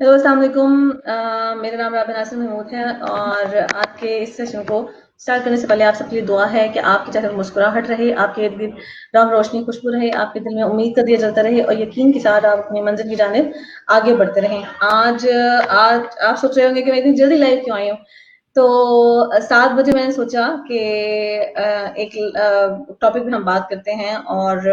Hello, अस्सलाम वालेकुम। मेरा नाम राबिया नासिर महमूद है और आज के इस सेशन को स्टार्ट करने से पहले आप सबके लिए दुआ है कि आपकी चाहे मुस्कुराहट रहे, आपके इर्द-गिर्द राह रोशनी खुशबू रहे, आपके दिल में उम्मीद का दिया जलता रहे और यकीन के साथ आप अपनी मंजिल की जानिब आगे बढ़ते रहें। आज आज आप सोच रहे होंगे कि मैं इतनी जल्दी लाइव क्यों आई हूँ? तो 7 बजे मैंने सोचा कि एक टॉपिक पे हम बात करते हैं और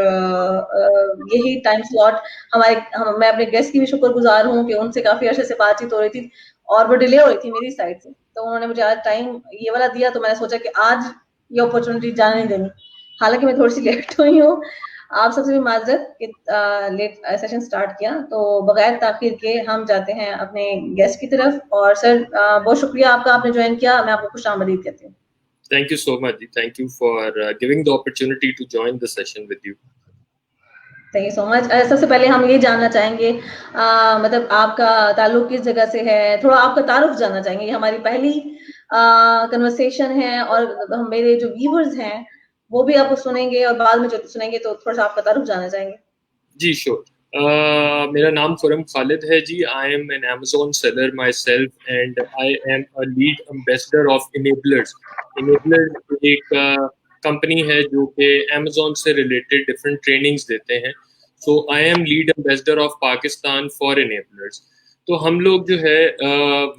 यही टाइम स्लॉट मैं अपने गेस्ट की भी शुक्रगुजार हूँ कि उनसे काफ़ी अर्से से बातचीत हो रही थी और वो डिले हो रही थी मेरी साइड से। तो उन्होंने मुझे आज टाइम ये वाला दिया तो मैंने सोचा कि आज ये अपॉर्चुनिटी जाने नहीं देनी। हालाँकि मैं थोड़ी-सी लेट हुई हूँ। आप सबसे भी माज़रत कि लेट सेशन स्टार्ट किया। तो बगैर ताख़ीर के हम जाते हैं अपने गेस्ट की तरफ और सर बहुत शुक्रिया आपका, आपने जॉइन किया। मैं आपको खुशामदीद कहती हूँ। Thank you so much. Thank you for giving the opportunity to join the session with you. Thank you so much. सबसे पहले हम ये जानना चाहेंगे मतलब आपका ताल्लुक किस जगह से है? थोड़ा आपका तारुफ जानना चाहेंगे। ये हमारी पहली कन्वर्सेशन है और मेरे जो व्यूअर्स हैं वो भी आपको सुनेंगे और बाद में जो सुनेंगे तो थोड़ा-सा आपका तारुफ जानना चाहेंगे। जी, श्योर। मेरा नाम खुरम खालिद है जी। I am an Amazon seller myself and I am a lead ambassador of Enablers. Enablers एक कंपनी है जो कि Amazon से रिलेटेड डिफरेंट ट्रेनिंग्स देते हैं। So I am lead ambassador of Pakistan for Enablers। तो हम लोग जो है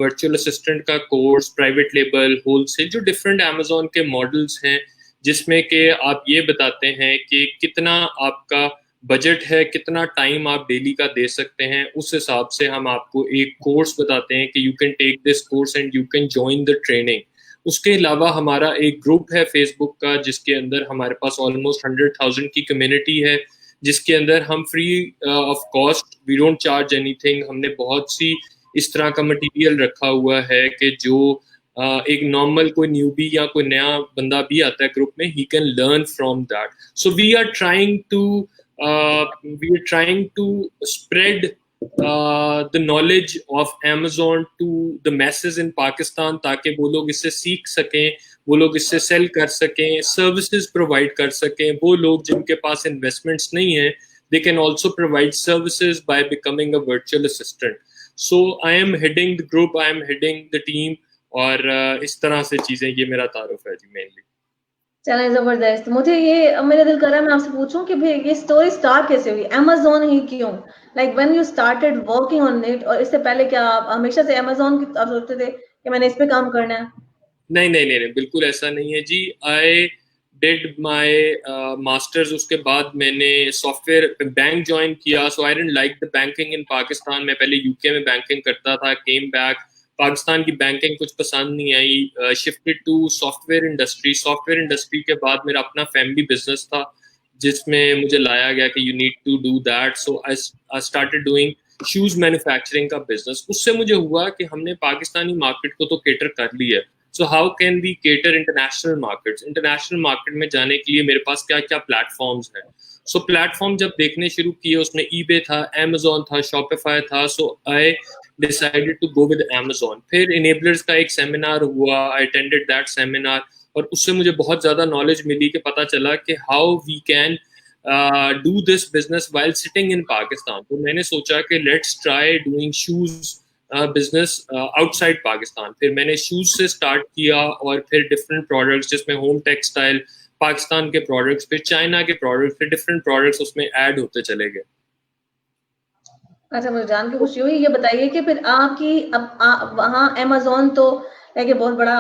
वर्चुअल असिस्टेंट का कोर्स, प्राइवेट लेबल, होलसेल, जो डिफरेंट Amazon के मॉडल्स हैं जिसमें कि आप ये बताते हैं कि कितना आपका बजट है, कितना टाइम आप डेली का दे सकते हैं, उस हिसाब से हम आपको एक कोर्स बताते हैं कि you can take this course and you can join the training. उसके अलावा हमारा एक ग्रुप है फेसबुक का जिसके अंदर हमारे पास ऑलमोस्ट 100,000 की कम्युनिटी है, जिसके अंदर हम free of cost, we don't charge anything. हमने बहुत सी इस तरह का मटेरियल रखा हुआ है कि जो एक नॉर्मल कोई न्यूबी या कोई नया बंदा भी आता है ग्रुप में, he can learn from that. So we are trying to spread the knowledge of Amazon to the masses in Pakistan ताकि वो लोग इससे सीख सकें, वो लोग इससे सेल कर सकें, सर्विसेज प्रोवाइड कर सकें। वो लोग जिनके पास इन्वेस्टमेंट्स नहीं है, they can also provide services by becoming a virtual assistant. So I am heading the group, I am heading the team और इस तरह से चीज़ें, ये मेरा तारुफ है जी मेनली। चलें, ज़बरदस्त। मुझे ये अब मेरा दिल कर रहा है मैं आपसे पूछूँ कि भई ये स्टोरी स्टार्ट कैसे हुई? अमेज़न ही क्यों? Like when you started working on it और इससे पहले क्या आप हमेशा से अमेज़न की आप सोचते थे कि मैंने इस पे काम करना है? नहीं, बिल्कुल ऐसा नहीं है जी। आई डिड माय मास्टर्स, उसके बाद मैंने सॉफ्टवेयर बैंक ज्वाइन किया। So I didn't like the banking in Pakistan. मैं पहले यूके में बैंकिंग करता था, केम बैक, पाकिस्तान की बैंकिंग कुछ पसंद नहीं आई, shifted to software industry. Software industry के बाद मेरा अपना फैमिली बिजनेस था जिसमें मुझे लाया गया कि you need to do that. So I started doing shoes manufacturing का बिजनेस। उससे मुझे हुआ कि हमने पाकिस्तानी मार्केट को तो केटर कर लिया, so how can we cater international markets. International market में जाने के लिए मेरे पास क्या क्या प्लेटफॉर्म्स हैं। सो प्लेटफॉर्म जब देखने शुरू किए, उसमें ईबे था, अमेजोन था, शॉपिफाई था। So I decided to go with Amazon. फिर इनेबलर्स का एक सेमिनार हुआ, आई अटेंडेड दैट सेमिनार और उससे मुझे बहुत ज़्यादा नॉलेज मिली कि पता चला कि how we can do this business while sitting in Pakistan. तो मैंने सोचा कि let's try doing shoes business outside Pakistan. फिर मैंने शूज से स्टार्ट किया और फिर डिफरेंट प्रोडक्ट्स जिसमें होम टेक्सटाइल, पाकिस्तान के प्रोडक्ट्स, फिर चाइना के प्रोडक्ट्स, फिर डिफरेंट प्रोडक्ट्स उसमें ऐड होते चले गए। अच्छा, मुझे जान के खुशी हुई। ये बताइए कि फिर आपकी वहाँ अमेज़न तो देखिए बहुत बड़ा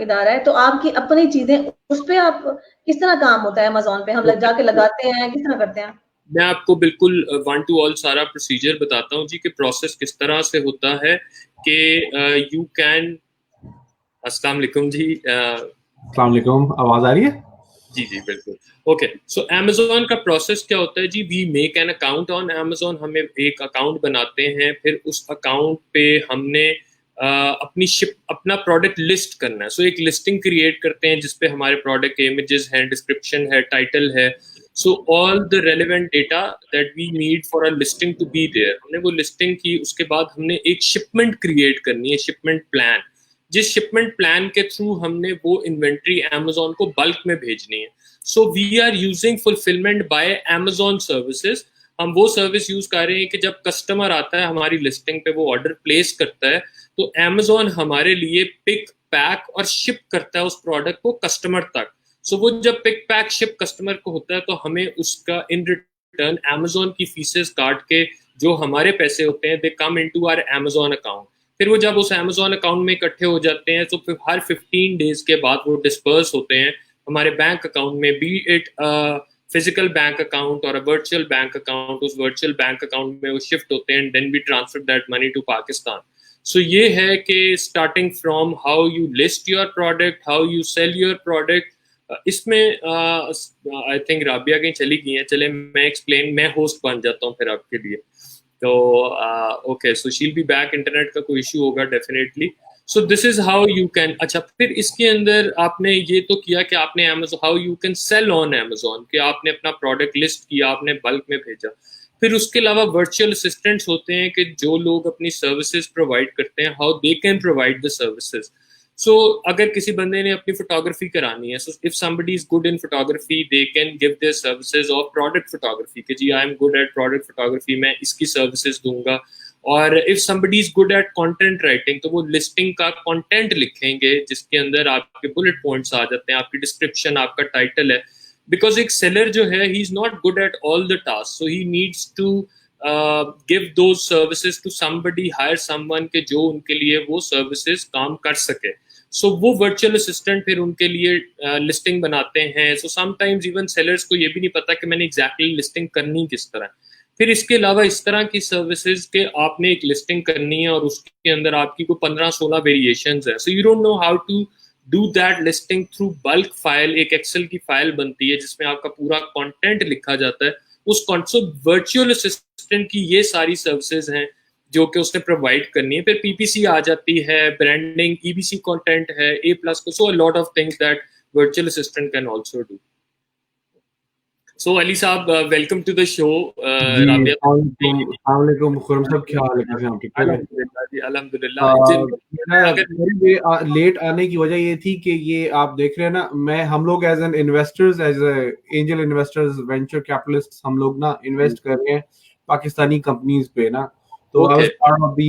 इदारा है, तो आपकी अपनी चीज़ें उस पे आप किस तरह काम होता है अमेज़न पे? हम तो लोग जाके लगाते हैं, किस तरह करते हैं? मैं आपको बिल्कुल वन टू ऑल सारा प्रोसीजर बताता हूँ जी कि प्रोसेस किस तरह से होता है कि यू कैन। अस्सलाम वालेकुम जी। अस्सलाम वालेकुम, आवाज आ रही है? जी बिल्कुल। ओके, सो अमेज़न का प्रोसेस क्या होता है जी? We make an account on Amazon. हम एक अकाउंट बनाते हैं, फिर उस अकाउंट पे हमने अपना प्रोडक्ट लिस्ट करना है। सो एक लिस्टिंग क्रिएट करते हैं जिसपे हमारे प्रोडक्ट के इमेजेस हैं, डिस्क्रिप्शन है, टाइटल है। So all the relevant data that we need for a listing to be there. हमने वो लिस्टिंग की, उसके बाद हमने एक शिपमेंट क्रिएट करनी है, शिपमेंट प्लान। जिस शिपमेंट प्लान के थ्रू हमने वो इन्वेंट्री अमेज़न को बल्क में भेजनी है। So we are using fulfillment by Amazon services. हम वो सर्विस यूज कर रहे हैं कि जब कस्टमर आता है हमारी लिस्टिंग पे, वो ऑर्डर प्लेस करता है, तो Amazon हमारे लिए पिक पैक और शिप करता है उस प्रोडक्ट को कस्टमर तक। सो वो जब पिक पैक शिप कस्टमर को होता है तो हमें उसका इन रिटर्न Amazon की फीसेस काट के जो हमारे पैसे होते हैं they come into our Amazon account. फिर वो जब उस Amazon अकाउंट में इकट्ठे हो जाते हैं तो फिर हर 15 डेज के बाद वो डिस्पर्स होते हैं हमारे बैंक अकाउंट में, be it physical bank account और वर्चुअल बैंक अकाउंट। उस वर्चुअल बैंक अकाउंट में वो शिफ्ट होते हैं, then we transfer that money to Pakistan. So ये है कि starting from how you list your product, how you sell your product, इसमें आई थिंक राबिया कहीं चली गई है, चले मैं एक्सप्लेन, मैं होस्ट बन जाता हूँ फिर आपके लिए। तो okay, so she'll be back, internet का कोई इशू होगा definitely. So this is how you can, अच्छा फिर इसके अंदर आपने ये तो किया कि आपने Amazon, how you can cell on Amazon, कि आपने अपना प्रोडक्ट लिस्ट किया, आपने बल्क में भेजा। फिर उसके अलावा वर्चुअल असिस्टेंट्स होते हैं कि जो लोग अपनी सर्विसेज प्रोवाइड करते हैं, how they can provide the services. So अगर किसी बंदे ने अपनी फोटोग्राफी करानी है, so if somebody is good in photography they can give their services of product photography, कि जी I am good at product photography, मैं इसकी सर्विसेज दूंगा। और if somebody is good at content writing तो वो लिस्टिंग का कंटेंट लिखेंगे जिसके अंदर आपके बुलेट पॉइंट्स आ जाते हैं, आपकी डिस्क्रिप्शन, आपका टाइटल है। बिकॉज एक सेलर जो है he is not good at all the task, so he needs to give those services to somebody, hire someone के जो उनके लिए वो सर्विसेज काम कर सके। सो वो वर्चुअल असिस्टेंट फिर उनके लिए लिस्टिंग बनाते हैं। सो समटाइम्स इवन सेलर्स को ये भी नहीं पता कि मैंने एग्जैक्टली लिस्टिंग करनी किस तरह। फिर इसके अलावा इस तरह की सर्विसेज के आपने एक लिस्टिंग करनी है और उसके अंदर आपकी कोई 15-16 वेरिएशंस है, so you don't know how to do that listing through bulk file. एक एक्सेल की फाइल बनती है जिसमें आपका पूरा कंटेंट लिखा जाता है, उस वर्चुअल असिस्टेंट की ये सारी सर्विसेज हैं जो कि उसने प्रोवाइड करनी है। फिर पीपीसी आ जाती है, ब्रांडिंग, ईबीसी कंटेंट है, A+ so a lot of things that virtual assistant can also do. So Ali sahab, welcome to the show. Rabia, अस्सलाम वालेकुम खुरम साहब, क्या हाल है? कैसे हैं आप? ठीक है अल्हम्दुलिल्लाह जी, अल्हम्दुलिल्लाह। मेरे लेट आने की वजह ये थी कि ये आप देख रहे हैं ना, हम लोग as an investors, as angel investors, venture capitalist, हम लोग ना इन्वेस्ट कर रहे हैं पाकिस्तानी कंपनीज पे ना। तो I was part of the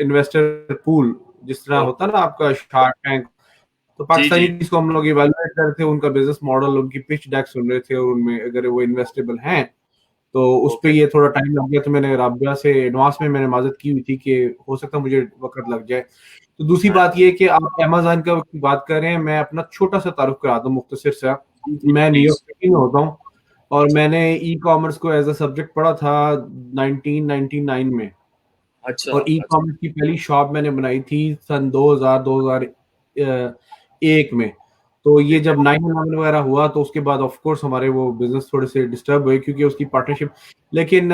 investor pool, जिस तरह होता है ना आपका शार्क टैंक। तो पाकिस्तानी को हम लोग इवैल्यूएट कर रहे थे, उनका बिजनेस मॉडल, उनकी पिच डेक सुन रहे थे, और उनमें अगर वो इन्वेस्टेबल हैं तो उस पे ये थोड़ा टाइम लग गया। तो मैंने राबिया से एडवांस में मैंने माजत की हुई थी कि हो सकता है मुझे वक्त लग जाए। तो दूसरी बात ये कि आप अमेज़न का बात कर रहे हैं, मैं अपना छोटा सा तारुफ करा दूं मुख्तसर सा। मैं न्यूयॉर्क सिटी में होता हूँ और मैंने ई कॉमर्स को एज अ सब्जेक्ट पढ़ा था 1999 में। अच्छा। और ई कॉमर्स की पहली शॉप मैंने बनाई थी सन 2000-2001 में। तो ये जब 9/11 वगैरह हुआ तो उसके बाद ऑफ कोर्स हमारे वो बिजनेस थोड़े से डिस्टर्ब हुए, क्योंकि उसकी पार्टनरशिप, लेकिन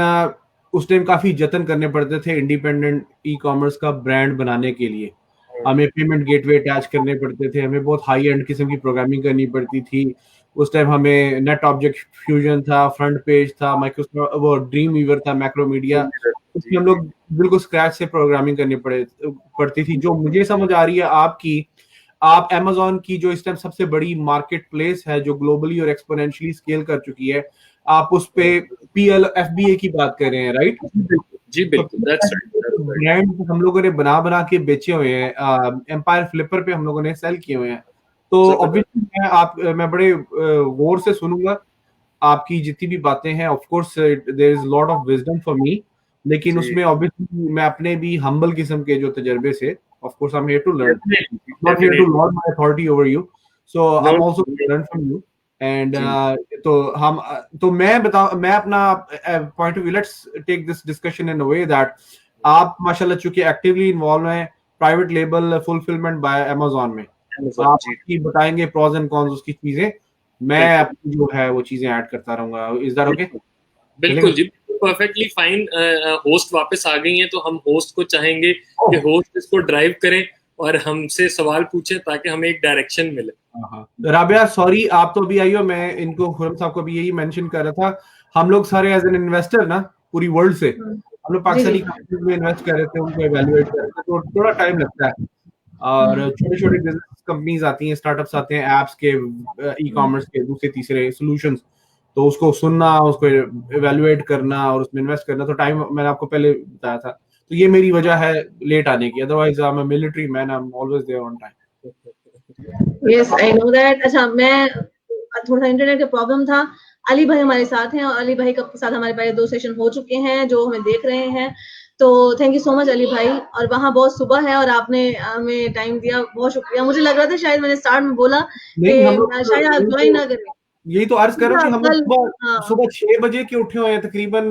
उस टाइम काफी जतन करने पड़ते थे इंडिपेंडेंट ई कॉमर्स का ब्रांड बनाने के लिए। हमें पेमेंट गेटवे अटैच करने पड़ते थे, हमें बहुत हाई एंड किस्म की प्रोग्रामिंग करनी पड़ती थी। उस टाइम हमें नेट ऑब्जेक्ट फ्यूजन था, फ्रंट पेज था, माइक्रोसॉफ्ट वो ड्रीम वीवर था, मैक्रोमीडिया, उसमें हम लोग बिल्कुल स्क्रैच से प्रोग्रामिंग करनी पड़ती थी। जो मुझे समझ आ रही है आप Amazon की जो इस टाइम सबसे बड़ी मार्केट प्लेस है, जो ग्लोबली और एक्सपोनेंशियली स्केल कर चुकी है, आप उस पे PLFBA की बात कर रहे हैं, राइट? जी बिल्कुल, दैट्स राइट। ब्रांड हम लोगों ने बना के बेचे हुए हैं, एम्पायर फ्लिपर पे हम लोगों ने सेल किए हुए हैं। तो ऑब्वियसली मैं बड़े गौर से सुनूंगा आपकी जितनी भी बातें हैं। Of course there is lot of wisdom for me, लेकिन उसमें ऑब्वियसली मैं अपने भी हम्बल किस्म के जो तजर्बे से, of course I'm here to learn, not here to lord my authority over you, so I'm also going to learn from you and तो मैं अपना point of view, let's take this discussion in a way that आप माशाल्लाह चूंकि actively involve हैं private label fulfilment bye Amazon में, आप की बताएंगे प्रोज एंड कॉन्स उसकी चीजें, मैं अपनी जो है वो चीजें ऐड करता रहूंगा। Is that okay? बिल्कुल जी, परफेक्टली फाइन। होस्ट वापस आ गई हैं तो हम होस्ट को चाहेंगे कि होस्ट इसको ड्राइव करें और हमसे सवाल पूछें ताकि हमें एक डायरेक्शन मिले। राबिया सॉरी, आप तो अभी आई हो, मैं इनको खुरम साहब को भी यही मेंशन कर रहा था, हम लोग सारे एज एन इन्वेस्टर ना पूरी वर्ल्ड से, हम लोग पाकिस्तानी कंपनीज में इन्वेस्ट कर रहे थे, उनको इवैल्यूएट कर रहे थे, तो थोड़ा टाइम लगता है। और छोटे छोटे बिजनेस कंपनीज आती हैं, स्टार्टअप्स आते हैं, एप्स के, ई कॉमर्स के, दूसरे तीसरे सॉल्यूशंस, तो उसको सुनना, उसको इवेल्युएट करना और उसमें इन्वेस्ट करना, तो टाइम मैंने आपको पहले बताया था, तो ये मेरी वजह है लेट आने की। Otherwise I am a military man, I am always there on time. Yes I know that. अच्छा, मैं थोड़ा सा इंटरनेट का प्रॉब्लम था। अली भाई हमारे साथ हैं और अली भाई के साथ हमारे पहले 2 सेशन हो चुके हैं जो हमें देख रहे हैं। तो thank you so much Ali भाई। और वहाँ बहुत सुबह है और आपने हमें टाइम दिया, बहुत शुक्रिया। मुझे लग रहा था शायद मैंने स्टार्ट में बोला कि नहीं, हम लोग शायद आप ज्वाइन ना करें। यही तो अर्ज कर रहा हूँ कि हम लोग कल सुबह हाँ, सुबह 6 बजे के उठे हुए हैं, तकरीबन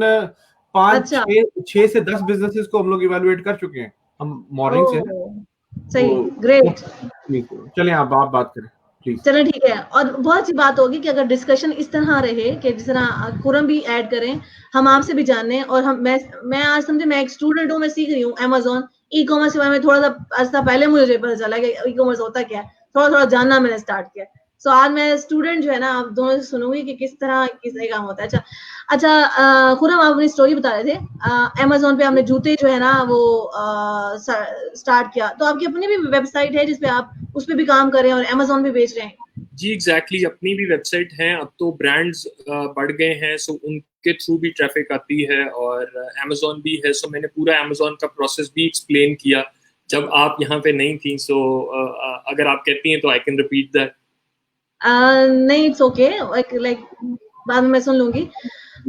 5 अच्छा 6 से 10 बिजनेसेस को हम लोग इवेलुएट कर चुके हैं, हम मॉर्निंग से। ओह सही, तो ग्रेट। चलें आप बात करें प्लीज। चलो ठीक है। और बहुत सी बात होगी कि अगर डिस्कशन इस तरह रहे कि जिस तरह खुरम भी ऐड करें, हम आपसे भी जाने। और हम मैं आज समझे मैं एक स्टूडेंट हूँ, मैं सीख रही हूँ अमेज़न ई कॉमर्स के बारे में। थोड़ा सा अर्सा पहले मुझे पता चला कि ई कॉमर्स होता क्या है, थोड़ा थोड़ा जानना मैंने स्टार्ट किया। सो आज मैं स्टूडेंट जो है ना, आप दोनों से सुनूंगी कि किस तरह किस काम होता है। अच्छा अच्छा, खुरम आप अपनी स्टोरी बता रहे थे। अमेज़न पे हमने जूते जो है ना वो स्टार्ट किया, तो आपकी अपनी भी वेबसाइट है जिसपे आप उस पे भी काम कर रहे हैं और अमेज़न भी बेच रहे हैं? जी एग्जैक्टली अपनी भी वेबसाइट है। अब तो ब्रांड्स बढ़ गए हैं, सो उनके थ्रू भी ट्रैफिक आती है, और अमेजोन भी है। सो मैंने पूरा अमेजोन का प्रोसेस भी एक्सप्लेन किया जब आप यहाँ पे नहीं थी। सो अगर आप कहती हैं तो आई कैन रिपीट दैट। नहीं, इट्स ओके, लाइक बाद में मैं सुन लूंगी।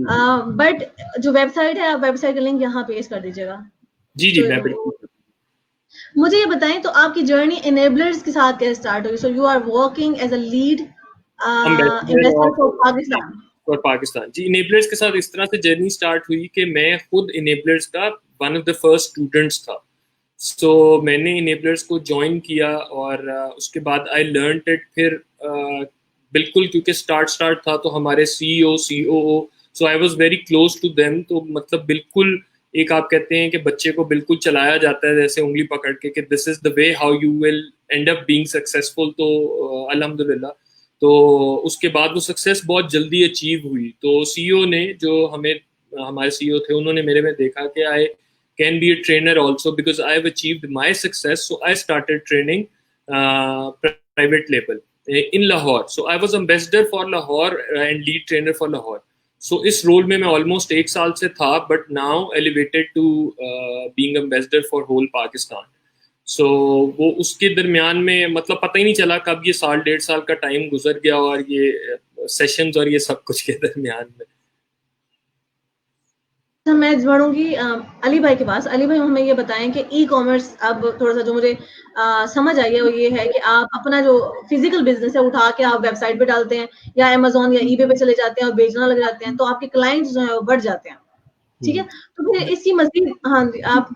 बट जो वेबसाइट है, आप वेबसाइट का लिंक यहाँ पेश कर दीजिएगा। जी जी मैं तो बिल्कुल। मुझे ये बताएं, तो आपकी जर्नी इनेबलर्स के साथ कैसे स्टार्ट हुई? So you are working as a lead ambassador investor of for Pakistan. और पाकिस्तान। जी इनेबलर्स के साथ इस तरह से जर्नी स्टार्ट हुई कि मैं खुद इनेबलर्स का one of the first students था। सो मैंने इनेबलर्स को ज्वाइन किया, और उसके बाद आई लर्न इट। फिर बिल्कुल, क्योंकि स्टार्ट था तो हमारे CEO COO, so I was very close to them. तो मतलब बिल्कुल एक आप कहते हैं कि बच्चे को बिल्कुल चलाया जाता है जैसे उंगली पकड़ के, कि this is the way how you will and up being successful. तो अल्हम्दुलिल्लाह, तो उसके बाद वो सक्सेस बहुत जल्दी अचीव हुई। तो सीईओ ने जो हमें, हमारे सीईओ थे, उन्होंने मेरे में देखा कि I can be a trainer also because I have achieved my success. So I started training private level in Lahore. So I was ambassador for Lahore and lead trainer for Lahore. So इस रोल में मैं almost 1 साल से था, but now elevated to being ambassador for whole Pakistan. So वो उसके दरमियान में मतलब पता ही नहीं चला कब ये 1.5 साल का टाइम गुजर गया, और ये सेशंस और ये सब कुछ के दरमियान में। अच्छा, मैं बढ़ूंगी अली भाई के पास। अली भाई हमें ये बताएं कि ई कॉमर्स अब थोड़ा सा जो मुझे समझ आई है वो ये है कि आप अपना जो फिजिकल बिजनेस है उठा के आप वेबसाइट पे डालते हैं या अमेजोन या ईबे पे चले जाते हैं और बेचना लग जाते हैं, तो आपके क्लाइंट्स जो है वो बढ़ जाते हैं। ठीक है, तो फिर इसकी मजीद हाँ जी आप।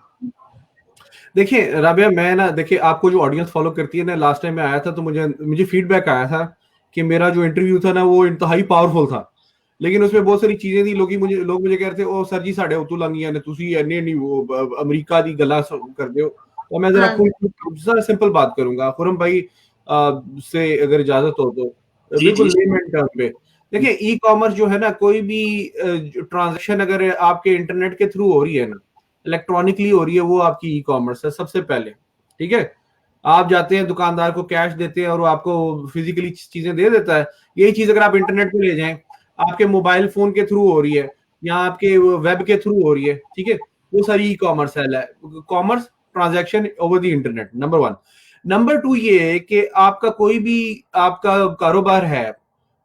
देखिए राबिया, मैं ना, देखिए आपको जो ऑडियंस फॉलो करती है ना, लास्ट टाइम मैं आया था तो मुझे मुझे फीडबैक आया था कि मेरा जो इंटरव्यू था ना वो इंतहाई पावरफुल था, लेकिन उसमें बहुत सारी चीजें थी। लोग मुझे कह रहे थे, ओ सर जी साढ़े उतू लंगियां ने, तुसी इन्ने नहीं वो अमेरिका दी गल्ला कर दो। तो मैं जरा हाँ कोई सिंपल बात करूंगा खुरम भाई, से अगर इजाजत हो तो, जी बिल्कुल जी। लेमन टर्म पे। देखिए ई कॉमर्स जो है ना, कोई भी ट्रांजेक्शन अगर आपके इंटरनेट के थ्रू हो रही है ना, इलेक्ट्रॉनिकली हो रही है, वो आपकी ई कॉमर्स है सबसे पहले। ठीक है, आप जाते हैं दुकानदार को कैश देते हैं और वो आपको फिजिकली चीजें दे देता है। यही चीज अगर आप इंटरनेट पे ले जाएं, आपके मोबाइल फोन के थ्रू हो रही है या आपके वेब के थ्रू हो रही है, ठीक है, वो सारी ई कॉमर्स है। Commerce transaction over the internet, number 1। Number 2 ये है कि आपका कोई भी आपका कारोबार है,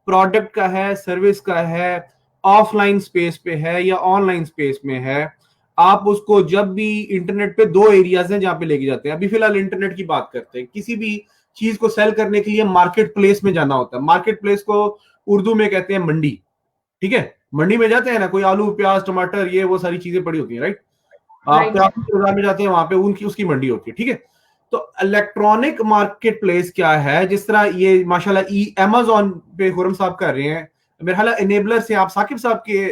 प्रोडक्ट का है, सर्विस का है, ऑफलाइन स्पेस पे है या ऑनलाइन स्पेस में है, आप उसको जब भी इंटरनेट पे 2 एरियाज हैं जहां पे लेके जाते हैं। अभी फिलहाल इंटरनेट की बात करते हैं। किसी भी चीज को सेल करने के लिए मार्केट प्लेस में जाना होता है। मार्केट प्लेस को उर्दू में कहते हैं मंडी। ठीक है, मंडी में जाते हैं ना, कोई आलू प्याज टमाटर ये वो सारी चीजें पड़ी होती है, राइट। आप राइट। बाजार में जाते हैं, वहां पे उनकी उसकी मंडी होती है। ठीक है, तो इलेक्ट्रॉनिक मार्केट प्लेस क्या है, जिस तरह ये माशाल्लाह ई अमेजोन पे खुरम साहब कर रहे हैं, मेरे ख्याल इनेबलर से आप साकिब साहब के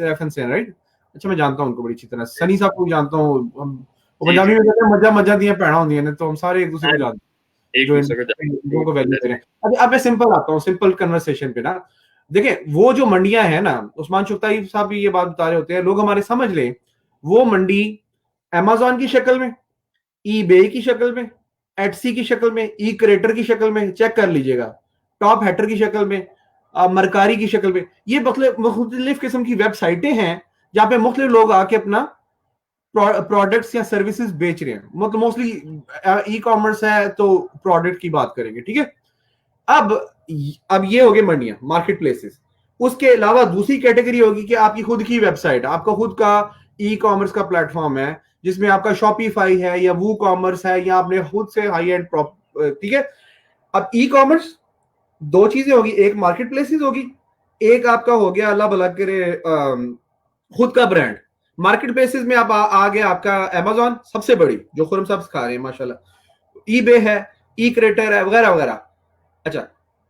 रेफरेंस हैं, राइट। अच्छा, मैं जानता हूँ उनको बड़ी अच्छी तरह, सनी साहब को भी जानता हूँ हम। वो जी पंजाबी जी। में कहते हैं मजा मजा दिया भैणा होंगी ने, तो हम सारे एक दूसरे को जानते हैं एक जो इन दूसरे को लोगों को वैल्यू दे रहे जानते हैं। अब मैं सिंपल आता हूँ, सिंपल कन्वर्सेशन पे ना। देखिए वो जो मंडियां हैं ना, उस्मान चुगताई साहब भी ये बात बता रहे होते हैं, लोग हमारे समझ लें, वो मंडी अमेजोन की शक्ल में, ईबे की शक्ल में, एटसी की शक्ल में, ई क्रेटर की शक्ल में, चेक कर लीजिएगा, टॉप हैटर की शक्ल में, मरकारी की शक्ल में, ये मुख्तलिफ किस्म की वेबसाइटें हैं जहां पे मुख्तलिफ लोग आके अपना प्रोडक्ट्स या सर्विसेज बेच रहे हैं। मतलब मोस्टली ई कॉमर्स है तो प्रोडक्ट की बात करेंगे, ठीक है। अब ये हो गए मंडियां, मार्केट प्लेसेस। उसके अलावा दूसरी कैटेगरी होगी कि आपकी खुद की वेबसाइट, आपका खुद का ई कॉमर्स का प्लेटफॉर्म है जिसमें आपका शॉपिफाई है या वू कॉमर्स है या आपने खुद से हाई एंड, ठीक है। अब ई कॉमर्स दो चीजें होगी, एक मार्केट प्लेसेस होगी, एक आपका हो गया अल्लाह भला करे खुद का ब्रांड। मार्केट प्लेसेस में आप आ गया आपका अमेजॉन सबसे बड़ी, जो खुरम साहब सिखा रहे हैं माशाल्लाह, ई बे है, ई क्रेटर है, वगैरह वगैरह। अच्छा,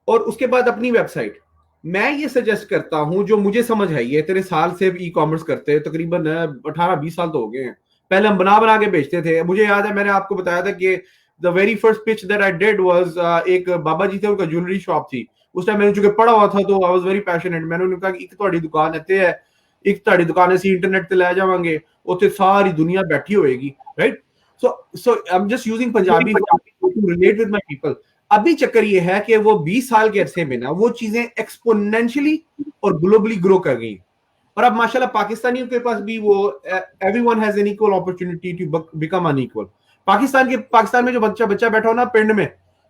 और उसके बाद अपनी वेबसाइट। मैं ये सजेस्ट करता हूं, जो मुझे समझ है, ये तेरे साल से ई कॉमर्स करते हैं, तकरीबन 18-20 साल तो हो गए हैं। पहले हम बना बना के बेचते थे। मुझे याद है मैंने आपको बताया था कि the very first pitch that I did was, एक बाबा जी थे, उनका ज्वेलरी शॉप थी। उस टाइम मैंने चूंकि पढ़ा हुआ था तो आई वाज वेरी पैशनेट। मैंने उन्हें कहा कि एक ਤੁਹਾਡੀ दुकान ਇੱਥੇ है, एक ਤੁਹਾਡੀ दुकान ਅਸੀਂ इंटरनेट ਤੇ ਲੈ ਜਾਵਾਂਗੇ, ਉੱਥੇ ਸਾਰੀ दुनिया बैठी होएगी, right. So I am just using Punjabi to relate with my people. अभी चक्कर ये है कि वो 20 साल के अरसे में ना वो चीजें एक्सपोनेंशियली और ग्लोबली ग्रो कर गई। और अब माशाल्लाह पाकिस्तानियों के पास भी वो everyone has an equal opportunity to become unequal. Pakistan में जो बच्चा बैठा हो ना पिंड में,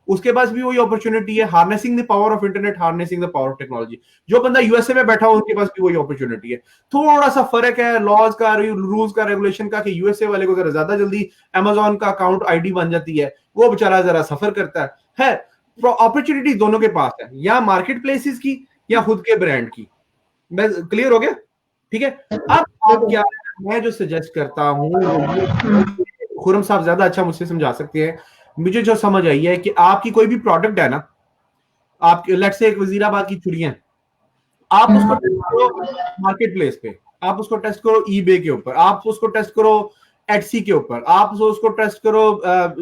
उसके पास भी वही अपॉर्चुनिटी है, harnessing the power of internet, harnessing the power of technology. जो बंदा यूएसए में बैठा हो उनके पास भी वही अपॉर्चुनिटी है। थोड़ा सा फर्क है लॉज का, रूल्स का, रेगुलेशन का, कि यूएसए वाले को जरा ज्यादा जल्दी अमेजोन का अकाउंट आईडी बन जाती है, वो बेचारा जरा सफर करता है। अपॉर्चुनिटी दोनों के पास है, या मार्केट प्लेसेस की या खुद के ब्रांड की। मैं क्लियर हो गया, ठीक है। अब आप क्या, मैं जो सजेस्ट करता हूँ, खुरम साहब ज्यादा अच्छा मुझसे समझा सकते हैं। मुझे जो समझ आई है कि आपकी कोई भी प्रोडक्ट है ना, आप लेट्स से एक वजीराबाद की चूड़ियां, आप उसको टेस्ट करो मार्केट प्लेस पे, आप उसको टेस्ट करो ईबे के ऊपर, आप उसको टेस्ट करो एटसी के ऊपर, आप उसको टेस्ट करो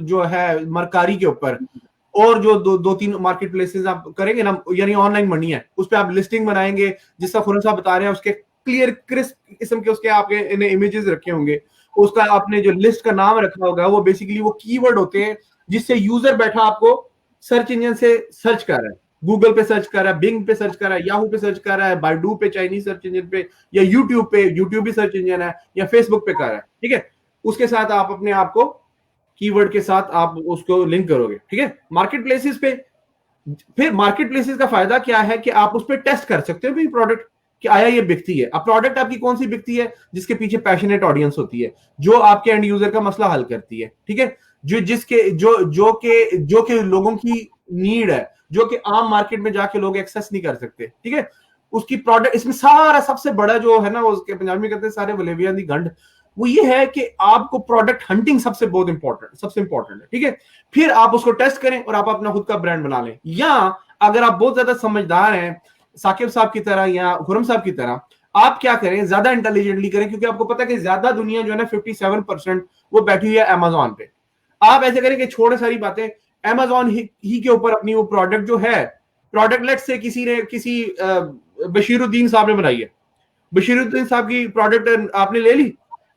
जो है मरकारी के ऊपर, और जो दो तीन मार्केट प्लेसेस आप करेंगे ना, यानी ऑनलाइन मंडी है, उस पर आप लिस्टिंग बनाएंगे जिसका खुरम साहब बता रहे हैं, उसके क्लियर क्रिस्प किस्म के उसके आपके इमेजेस रखे होंगे, उसका आपने जो लिस्ट का नाम रखा होगा, वो बेसिकली वो कीवर्ड होते हैं जिससे यूजर बैठा आपको सर्च इंजन से सर्च कर रहा है, गूगल पे सर्च कर रहा है, बिंग पे सर्च कर रहा है, याहू पे सर्च कर रहा है, बायडू पे, चाइनीज सर्च इंजन पे, या यूट्यूब पे, यूट्यूब भी सर्च इंजन है, या फेसबुक पे कर रहा है, ठीक है। उसके साथ आप अपने आप को कीवर्ड के साथ आप उसको लिंक करोगे, ठीक है, मार्केट प्लेसेस पे। फिर मार्केट प्लेसेस का फायदा क्या है कि आप उस पर टेस्ट कर सकते हो भी प्रोडक्ट कि आया ये बिकती है। अब प्रोडक्ट आपकी कौन सी बिकती है, जिसके पीछे पैशनेट ऑडियंस होती है, जो आपके एंड यूजर का मसला हल करती है, ठीक है, जो के लोगों की नीड है, जो कि आम मार्केट में जाके लोग एक्सेस नहीं कर सकते, ठीक है। उसकी प्रोडक्ट, इसमें सारा सबसे बड़ा जो है ना, उसके पंजाबी में कहते हैं सारे वलेवियां दी गंढ, वो ये है कि आपको प्रोडक्ट हंटिंग सबसे बहुत इंपॉर्टेंट, सबसे इंपॉर्टेंट है, ठीक है। फिर आप उसको टेस्ट करें और आप अपना खुद का ब्रांड बना लें। या अगर आप बहुत ज्यादा समझदार हैं, साकिब साहब की तरह या खुरम साहब की तरह, आप क्या करें, ज्यादा इंटेलिजेंटली करें, क्योंकि आपको पता है कि ज्यादा दुनिया जो है ना 57% वो बैठी हुई है अमेजोन पे। आप ऐसे करें कि छोड़े सारी बातें, अमेजोन ही के ऊपर अपनी वो प्रोडक्ट जो है, प्रोडक्ट लेट से किसी बशीरुद्दीन साहब ने बनाई है, बशीरुद्दीन साहब की प्रोडक्ट आपने ले ली,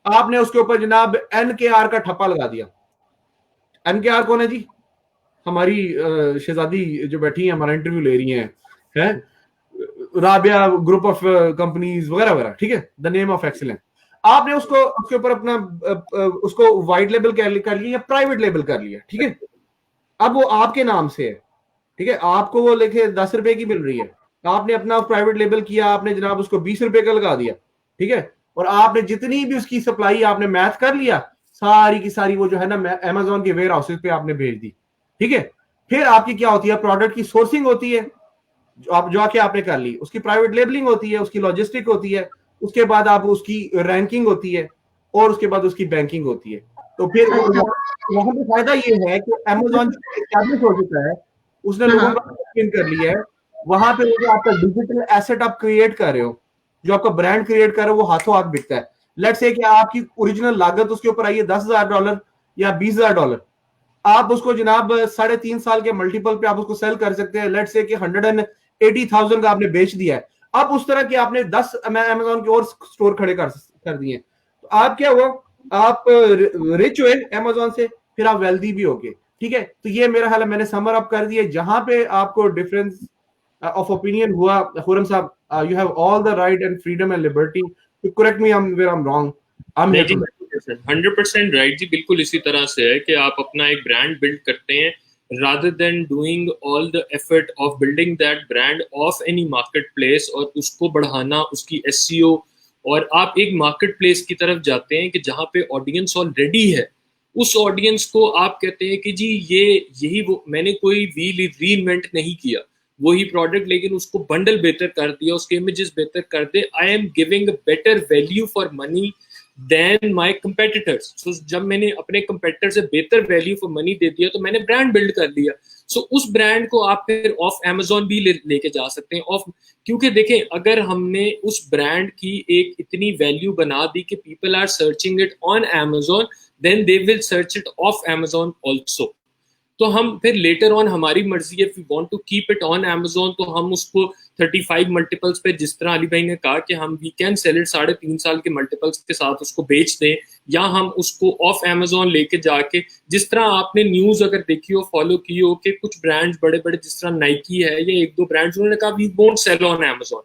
आपने उसके ऊपर जनाब NKR का ठप्पा लगा दिया। NKR कौन है जी? हमारी शहजादी जो बैठी है, हमारा इंटरव्यू ले रही हैं, राबिया ग्रुप ऑफ कंपनीज वगैरह वगैरह, ठीक है, द नेम ऑफ एक्सीलेंस। आपने उसके ऊपर अपना उसको वाइट लेबल कर लिया या प्राइवेट लेबल कर लिया, ठीक है। अब वो आपके नाम से है, ठीक है, आपको वो लेके 10 रुपए की मिल रही है, आपने अपना प्राइवेट लेबल किया, आपने जनाब उसको 20 रुपए का लगा दिया, ठीक है, और आपने जितनी भी उसकी सप्लाई आपने मैथ कर लिया, सारी की सारी वो जो है ना अमेजोन के वेयर हाउसेस पे आपने भेज दी, ठीक है। फिर आपकी क्या होती है, प्रोडक्ट की सोर्सिंग होती है, जो आके आपने कर ली, उसकी प्राइवेट लेबलिंग होती है, उसकी लॉजिस्टिक होती है, उसके बाद आप उसकी रैंकिंग होती है, और उसके बाद उसकी बैंकिंग होती है। तो फिर वहां पे फायदा ये है कि अमेजोन एस्टैब्लिश हो चुका है, उसने लोगों का स्किन कर लिया है, वहां पे जो आपका डिजिटल एसेट आप क्रिएट कर रहे हो, जो आपका ब्रांड क्रिएट कर रहे हो, वो हाथों हाथ बिकता है। लेट्स से कि आपकी ओरिजिनल लागत उसके ऊपर आई है $10,000 या $20,000, आप उसको जनाब 3.5 साल के मल्टीपल पे आप उसको सेल कर सकते हैं। लेट्स से कि 180,000 का आपने बेच दिया है, अब उस तरह के आपने 10 अमेजोन के और स्टोर खड़े कर दिए, तो आप क्या हुआ, आप रिच हुए अमेजोन से, फिर आप वेल्दी भी हो गए, ठीक है। तो ये मेरा हाल है, मैंने समर अप कर दिया, जहां पे आपको डिफरेंस of opinion हुआ, खुरम साहब, you have all the right and freedom and liberty to correct me where I'm wrong. I'm here to 100% right जी, बिल्कुल इसी तरह से है कि आप अपना एक ब्रांड बिल्ड करते हैं rather than doing all the effort of building that brand of any marketplace और उसको बढ़ाना, उसकी SEO, और आप एक मार्केट प्लेस की तरफ जाते हैं कि जहाँ पे ऑडियंस ऑलरेडी है, उस ऑडियंस को आप कहते हैं कि जी ये यही वो, मैंने कोई व्हील रीइन्वेंट नहीं किया, वही प्रोडक्ट, लेकिन उसको बंडल बेहतर कर दिया, उसके इमेजेस बेहतर कर दे, I am giving better value for money than my competitors. So जब मैंने अपने कंपेटिटर से बेहतर वैल्यू फॉर मनी दे दिया तो मैंने ब्रांड बिल्ड कर लिया। सो उस ब्रांड को आप फिर ऑफ Amazon भी लेके जा सकते हैं ऑफ, क्योंकि देखें अगर हमने उस ब्रांड की एक इतनी वैल्यू बना दी कि people are searching it on Amazon, then they will search it off Amazon also. तो हम फिर लेटर ऑन हमारी मर्जी है, if we want to keep it on Amazon तो हम उसको 35 मल्टीपल्स पे, जिस तरह अली भाई ने कहा कि हम वी कैन सेल इट 3.5 साल के मल्टीपल्स के साथ उसको बेच दें, या हम उसको ऑफ Amazon लेके जाके, जिस तरह आपने न्यूज अगर देखी हो, फॉलो की हो कि कुछ ब्रांड्स बड़े बड़े जिस तरह नाइकी है या एक दो ब्रांड्स, उन्होंने कहा we won't sell on Amazon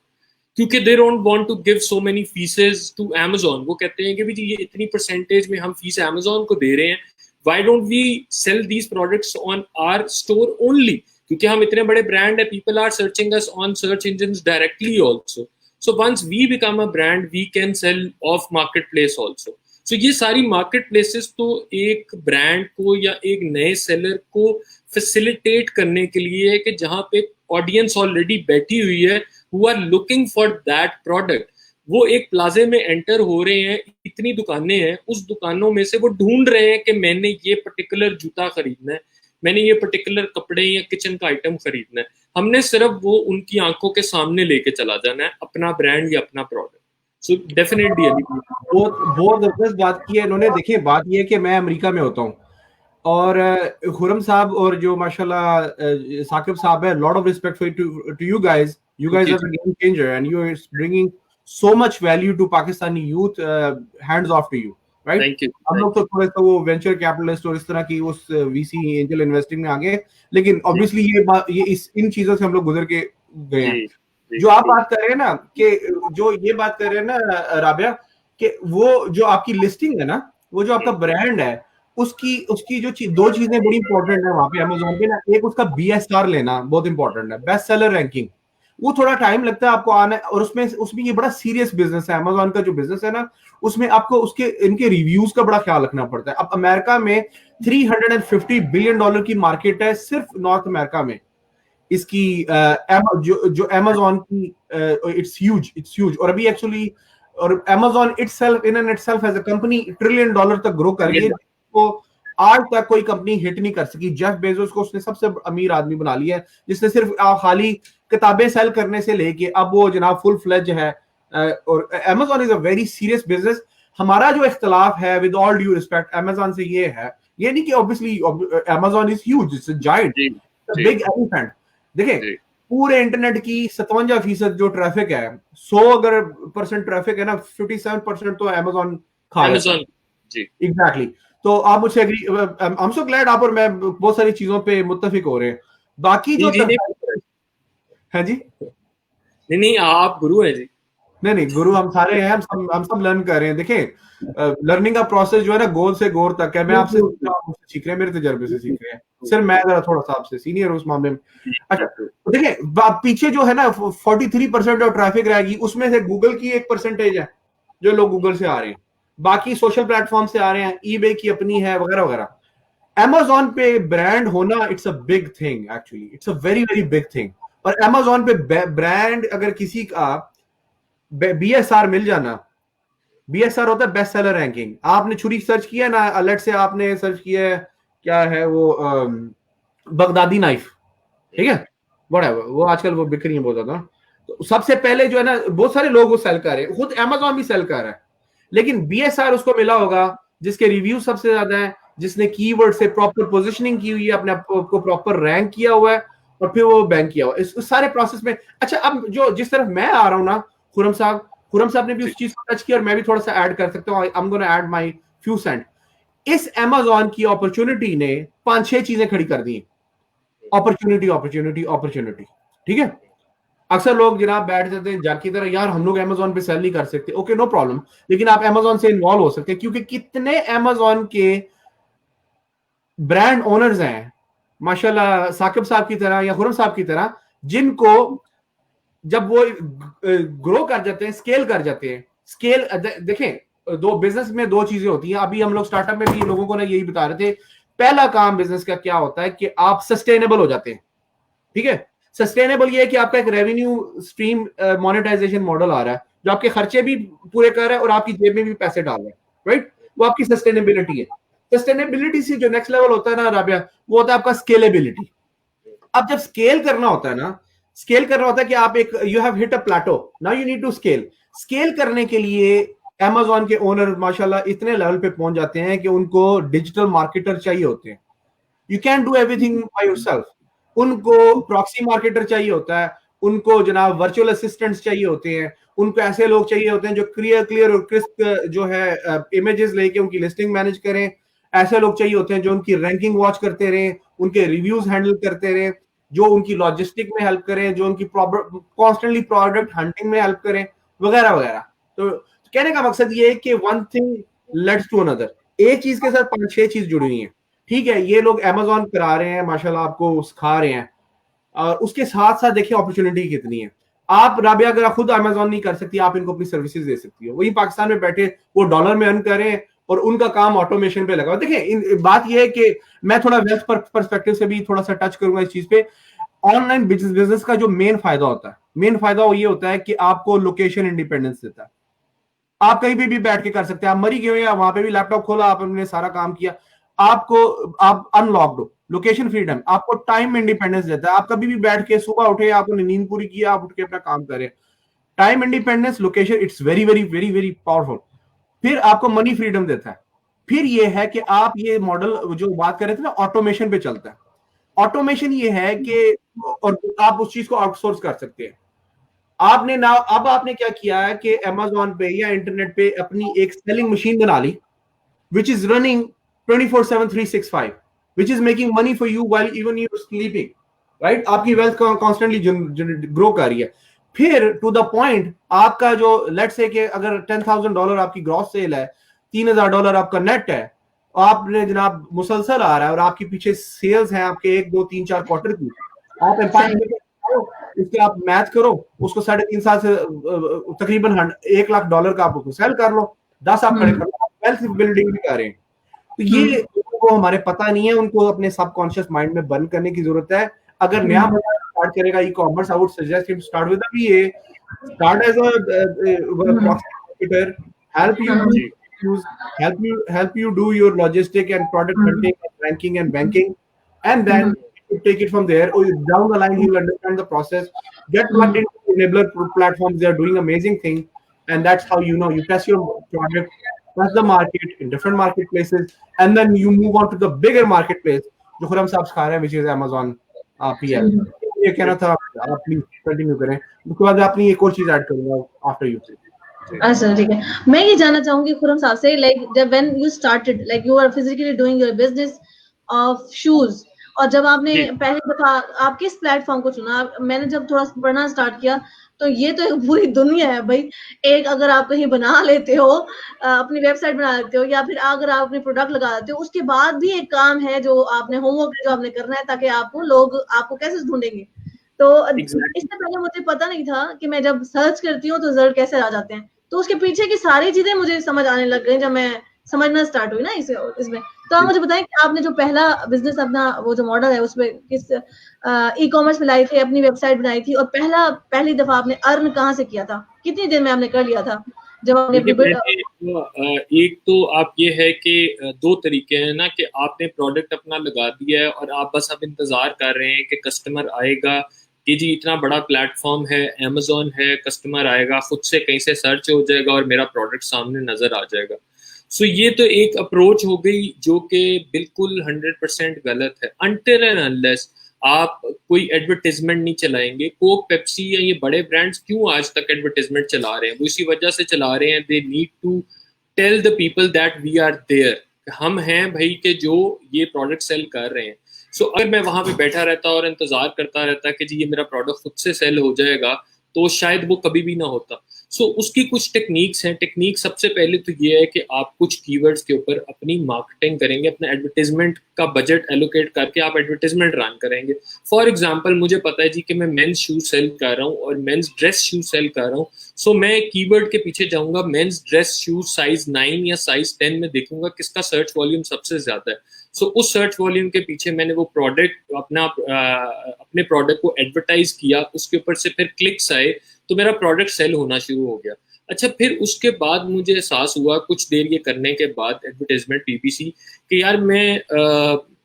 क्योंकि they don't want to give so many fees to Amazon। वो कहते हैं कि भी ये इतनी परसेंटेज में हम फीस Amazon को दे रहे हैं, why don't we sell these products on our store only, क्योंकि हम इतने बड़े ब्रांड है, people are searching us on search engines directly also, so once we become a brand we can sell off marketplace also। so ये सारी market places तो एक brand को या एक नए सेलर को फैसिलिटेट करने के लिए है कि जहाँ पे ऑडियंस ऑलरेडी बैठी हुई है who are looking for that product, वो एक प्लाजे में एंटर हो रहे हैं, इतनी दुकानें हैं, उस दुकानों में से वो ढूंढ रहे हैं कि मैंने ये पर्टिकुलर जूता खरीदना है, मैंने ये पर्टिकुलर कपड़े या किचन का आइटम खरीदना है, हमने सिर्फ वो उनकी आंखों के सामने लेके चला जाना है अपना ब्रांड या अपना प्रोडक्ट। सो डेफिनेटली बहुत जबरदस्त बात की है इन्होंने। देखिए बात ये है कि मैं अमेरिका में होता हूँ और खुरम साहब और जो माशाल्लाह साकिब साहब है, lot of respect for to you guys are the game changer and you are bringing so much value to Pakistani youth, hands off to you, right? Thank you. हम लोग तो थोड़े सा वो वेंचर कैपिटलिस्ट और इस तरह की उस वीसी एंजल इन्वेस्टिंग में आगे, लेकिन ऑब्वियसली ये इन चीजों से हम लोग गुजर के गए हैं। जो आप बात कर रहे हैं ना कि जो ये बात कर रहे हैं ना राबिया, कि वो जो आपकी लिस्टिंग है ना, वो जो आपका ब्रांड है, उसकी जो दो चीजें बड़ी इंपॉर्टेंट है वहां पे Amazon पे ना। एक उसका BSR लेना बहुत इंपॉर्टेंट है, बेस्ट सेलर रैंकिंग, वो थोड़ा टाइम लगता है आपको आना, और उसमें ये बड़ा सीरियस बिजनेस है। Amazon का जो बिजनेस है ना, उसमें आपको इनके रिव्यूज का बड़ा ख्याल रखना पड़ता है। अब अमेरिका में $350 बिलियन की मार्केट है सिर्फ नॉर्थ अमेरिका में इसकी, जो Amazon की, इट्स ह्यूज। और अभी एक्चुअली और Amazon itself in and itself as a company $1 trillion तक ग्रो कर रही है, तो आज तक कोई कंपनी हिट नहीं कर सकी। जेफ बेजोस को उसने सबसे अमीर आदमी बना लिया है, जिसने सिर्फ खाली किताबें सेल करने से लेके अब वो जनाब फुल फ्लेज है। और Amazon is a very serious business. हमारा जो इख्तलाफ है with all due respect Amazon से ये है, ये नहीं कि obviously Amazon is huge, it's a giant, big elephant. देखिए पूरे इंटरनेट की 57% जो ट्रैफिक है, 100% ट्रैफिक है ना, 57% तो Amazon खा रहा है। एग्जैक्टली। तो आप मुझसे agree, I am so glad आप और मैं बहुत सारी चीजों पे मुत्तफिक हो रहे हैं। बाकी जो है जी, नहीं आप गुरु हैं जी। नहीं गुरु हम सारे हैं, हम सब लर्न कर रहे हैं। देखें लर्निंग का प्रोसेस जो है ना, गोल से गोल तक है। मैं आपसे सीख रहे हैं, मेरे तजर्बे से सीख रहे हैं, सिर्फ मैं जरा थोड़ा सा आपसे सीनियर उस मामले में। अच्छा तो देखें पीछे जो है ना 43% ऑफ ट्रैफिक रहेगी, उसमें से गूगल की 1% है जो लोग गूगल से आ रहे हैं, बाकी सोशल प्लेटफॉर्म से आ रहे हैं, ईबे की अपनी है वगैरह वगैरह। Amazon पे ब्रांड होना it's a big thing, actually it's a very very big thing. और Amazon पे ब्रांड अगर किसी का BSR मिल जाना, BSR होता है बेस्ट सेलर रैंकिंग। आपने छुरी सर्च किया ना, अलर्ट से आपने सर्च किया क्या है वो बगदादी नाइफ, ठीक है, बड़ा वो आजकल वो बिक रही है बहुत ज्यादा। तो सबसे पहले जो है ना बहुत सारे लोग वो सेल कर रहे हैं, खुद Amazon भी सेल कर रहा है, लेकिन BSR उसको मिला होगा जिसके रिव्यू सबसे ज्यादा है, जिसने कीवर्ड से प्रॉपर पोजीशनिंग की हुई है, अपने आप को प्रॉपर रैंक किया हुआ है और फिर वो बैंक किया हुआ है इस सारे प्रोसेस में। अच्छा अब जो जिस तरफ मैं आ रहा हूं ना, खुरम साहब ने भी उस चीज को टच किया और मैं भी थोड़ा सा ऐड कर सकता हूं। I am gonna add my few cent. इस Amazon की अपॉर्चुनिटी ने 5-6 चीजें खड़ी कर दी। अपॉर्चुनिटी, ठीक है। अक्सर लोग जनाब बैठ जाते हैं जार की तरह, यार हम लोग अमेजोन पे सेल नहीं कर सकते, ओके नो प्रॉब्लम, लेकिन आप अमेजोन से इन्वॉल्व हो सकते हैं, क्योंकि कितने अमेजोन के ब्रांड ओनर्स हैं माशाल्लाह, साकिब साहब की तरह या खुरम साहब की तरह, जिनको जब वो ग्रो कर जाते हैं, स्केल कर जाते हैं, स्केल देखें, दो बिजनेस में दो चीजें होती हैं। अभी हम लोग स्टार्टअप में भी लोगों को ना यही बता रहे थे, पहला काम बिजनेस का क्या होता है कि आप सस्टेनेबल हो जाते हैं, ठीक है। सस्टेनेबल ये है कि आपका एक रेवेन्यू स्ट्रीम मोनेटाइजेशन मॉडल आ रहा है, जो आपके खर्चे भी पूरे कर रहा है और आपकी जेब में भी पैसे डाल रहा है, राइट। वो आपकी सस्टेनेबिलिटी है। सस्टेनेबिलिटी से जो नेक्स्ट लेवल होता है ना राबिया, वो होता है आपका स्केलेबिलिटी। अब जब स्केल करना होता है ना, स्केल करना होता है कि आप एक you have hit a plateau, now you need to scale. Scale करने के लिए अमेजोन के ओनर माशाल्लाह इतने लेवल पे पहुंच जाते हैं कि उनको डिजिटल मार्केटर चाहिए होते हैं। You can do everything by yourself. उनको प्रॉक्सी मार्केटर चाहिए होता है, उनको जनाब वर्चुअल असिस्टेंट्स चाहिए होते हैं, उनको ऐसे लोग चाहिए होते हैं जो क्लियर और क्रिस्प जो है इमेजेस लेके उनकी लिस्टिंग मैनेज करें। ऐसे लोग चाहिए होते हैं जो उनकी रैंकिंग वॉच करते रहे, उनके रिव्यूज हैंडल करते रहे, जो उनकी लॉजिस्टिक में हेल्प करें, जो उनकी कॉन्स्टेंटली प्रोडक्ट हंटिंग में हेल्प करें, वगैरह वगैरह। तो कहने का मकसद ये है कि one thing leads to another, एक चीज के साथ 5-6 चीज जुड़ी हुई है, ठीक है। ये लोग अमेजोन करा रहे हैं माशाल्लाह, आपको सिखा रहे हैं, और उसके साथ साथ देखिए अपॉर्चुनिटी कितनी है। आप राबिया अगर आप खुद अमेजोन नहीं कर सकती, आप इनको अपनी सर्विसेज दे सकती हो, वही पाकिस्तान में बैठे वो डॉलर में अर्न करें और उनका काम ऑटोमेशन पे लगा। देखिए बात यह है कि मैं थोड़ा वेल्थ परस्पेक्टिव से भी थोड़ा सा टच करूंगा इस चीज पे। ऑनलाइन बिजनेस का जो मेन फायदा होता है, मेन फायदा वो ये होता है कि आपको लोकेशन इंडिपेंडेंस देता है। आप कहीं भी बैठ के कर सकते हैं, आप मरी गए या वहां पे भी लैपटॉप खोला, आपने सारा काम किया, आपको आप अनलॉक्ड हो। लोकेशन फ्रीडम आपको टाइम इंडिपेंडेंस देता है, आप कभी भी बैठ के सुबह उठे, आपने नींद पूरी की, आप उठ के अपना काम करें। Time independence, location, it's very very very very powerful. फिर आपको मनी फ्रीडम देता है। फिर ये है कि आप ये मॉडल जो बात कर रहे थे ना, ऑटोमेशन पे चलता है। ऑटोमेशन ये है कि और आप उस चीज को आउटसोर्स कर सकते हैं। आपने ना अब आपने क्या किया है कि अमेजोन पे या इंटरनेट पे अपनी एक सेलिंग मशीन बना ली, which is running 24/7 365, which is making money for you while even you're sleeping, right? आपकी वेल्थ कॉन्स्टेंटली ग्रो कर रही है। फिर टू द पॉइंट, आपका जो लेट्स से कि अगर $10,000 आपकी ग्रॉस सेल है, $3,000 आपका नेट है, आपने जनाब मुसलसल आ रहा है और आपके पीछे सेल्स हैं आपके 1 2 3 4 क्वार्टर की, आप इसके आप मैथ करो, उसको 3.5 साल से तकरीबन $1 लाख का आप सेल कर लो, 10 आप खड़े कर लो, वेल्थ बिल्डिंग भी कर रहे हैं। तो ये लोगों को हमारे पता नहीं है, उनको अपने सबकॉन्शियस माइंड में बंद करने की जरूरत है। अगर नया बंदा स्टार्ट करेगा e commerce, I would suggest him start with BA, start as a marketer, help you do your logistic and product hunting and ranking and banking, and then you take it from there, or down the line you'll understand the process, get plugged into enabler platforms, they are doing amazing thing, and that's how you test your product, test the market in different marketplaces, and then you move on to the bigger marketplace जो खुरम साहब सिखा रहे हैं, which is Amazon PL। ये कहना था, आप please continue करें, उसके बाद आपने एक और चीज ऐड करूंगा आफ्टर यू। अच्छा ठीक है, मैं ये जानना चाहूंगी खुरम साहब से, लाइक जब when you started, like you are physically doing your business of shoes, और जब आपने पहली दफा आप किस प्लेटफॉर्म को चुना? मैंने जब थोड़ा पढ़ना स्टार्ट किया तो ये तो एक पूरी दुनिया है भाई। एक अगर आप कहीं बना लेते हो, अपनी वेबसाइट बना लेते हो, या फिर अगर आप अपने प्रोडक्ट लगा देते हो, उसके बाद भी एक काम है जो आपने होमवर्क जो आपने करना है, ताकि आपको लोग आपको कैसे ढूंढेंगे। तो इससे पहले मुझे पता नहीं था कि मैं जब सर्च करती हूँ तो रिजल्ट कैसे आ जाते हैं, तो उसके पीछे की सारी चीजें मुझे समझ आने लग गई जब मैं समझना स्टार्ट हुई ना इसमें। तो आप मुझे बताएं कि आपने जो पहला बिजनेस अपना वो जो मॉडल है उसमें किस ई कॉमर्स में लाई थी, अपनी वेबसाइट बनाई थी, और पहली दफा आपने अर्न कहाँ से किया था, कितनी देर में आपने कर लिया था जब आपने एक तो आप ये है कि दो तरीके हैं ना, कि आपने प्रोडक्ट अपना लगा दिया है और आप बस अब इंतजार कर रहे हैं कि कस्टमर आएगा, कि जी इतना बड़ा प्लेटफॉर्म है, अमेजोन है, कस्टमर आएगा, खुद से कहीं से सर्च हो जाएगा और मेरा प्रोडक्ट सामने नजर आ जाएगा। सो ये तो एक अप्रोच हो गई जो कि बिल्कुल 100% गलत है। अनटिल एंड अनलेस आप कोई एडवर्टाइजमेंट नहीं चलाएंगे। कोक, पेप्सी या ये बड़े ब्रांड्स क्यों आज तक एडवर्टाइजमेंट चला रहे हैं? वो इसी वजह से चला रहे हैं, they need to tell the people that we are there, हम हैं भाई के जो ये प्रोडक्ट सेल कर रहे हैं। सो अगर मैं वहां पे बैठा रहता और इंतजार करता रहता कि जी ये मेरा प्रोडक्ट खुद से सेल हो जाएगा, तो शायद वो कभी भी ना होता। सो उसकी कुछ टेक्निक्स हैं। टेक्निक सबसे पहले तो ये है कि आप कुछ कीवर्ड्स के ऊपर अपनी मार्केटिंग करेंगे, अपने एडवर्टाइजमेंट का बजट एलोकेट करके आप एडवर्टाइजमेंट रन करेंगे। फॉर एग्जांपल मुझे पता है जी कि मैं मेंस शूज सेल कर रहा हूँ और मेंस ड्रेस शूज सेल कर रहा हूँ, सो मैं कीवर्ड के पीछे जाऊंगा, मेंस ड्रेस शूज साइज 9 या साइज 10 में देखूंगा किसका सर्च वॉल्यूम सबसे ज्यादा है। सो उस सर्च वॉल्यूम के पीछे मैंने वो प्रोडक्ट अपने प्रोडक्ट को एडवर्टाइज किया, उसके ऊपर से फिर क्लिक्स आए तो मेरा प्रोडक्ट सेल होना शुरू हो गया। अच्छा, फिर उसके बाद मुझे एहसास हुआ कुछ देर ये करने के बाद एडवर्टाइजमेंट पीपीसी कि यार मैं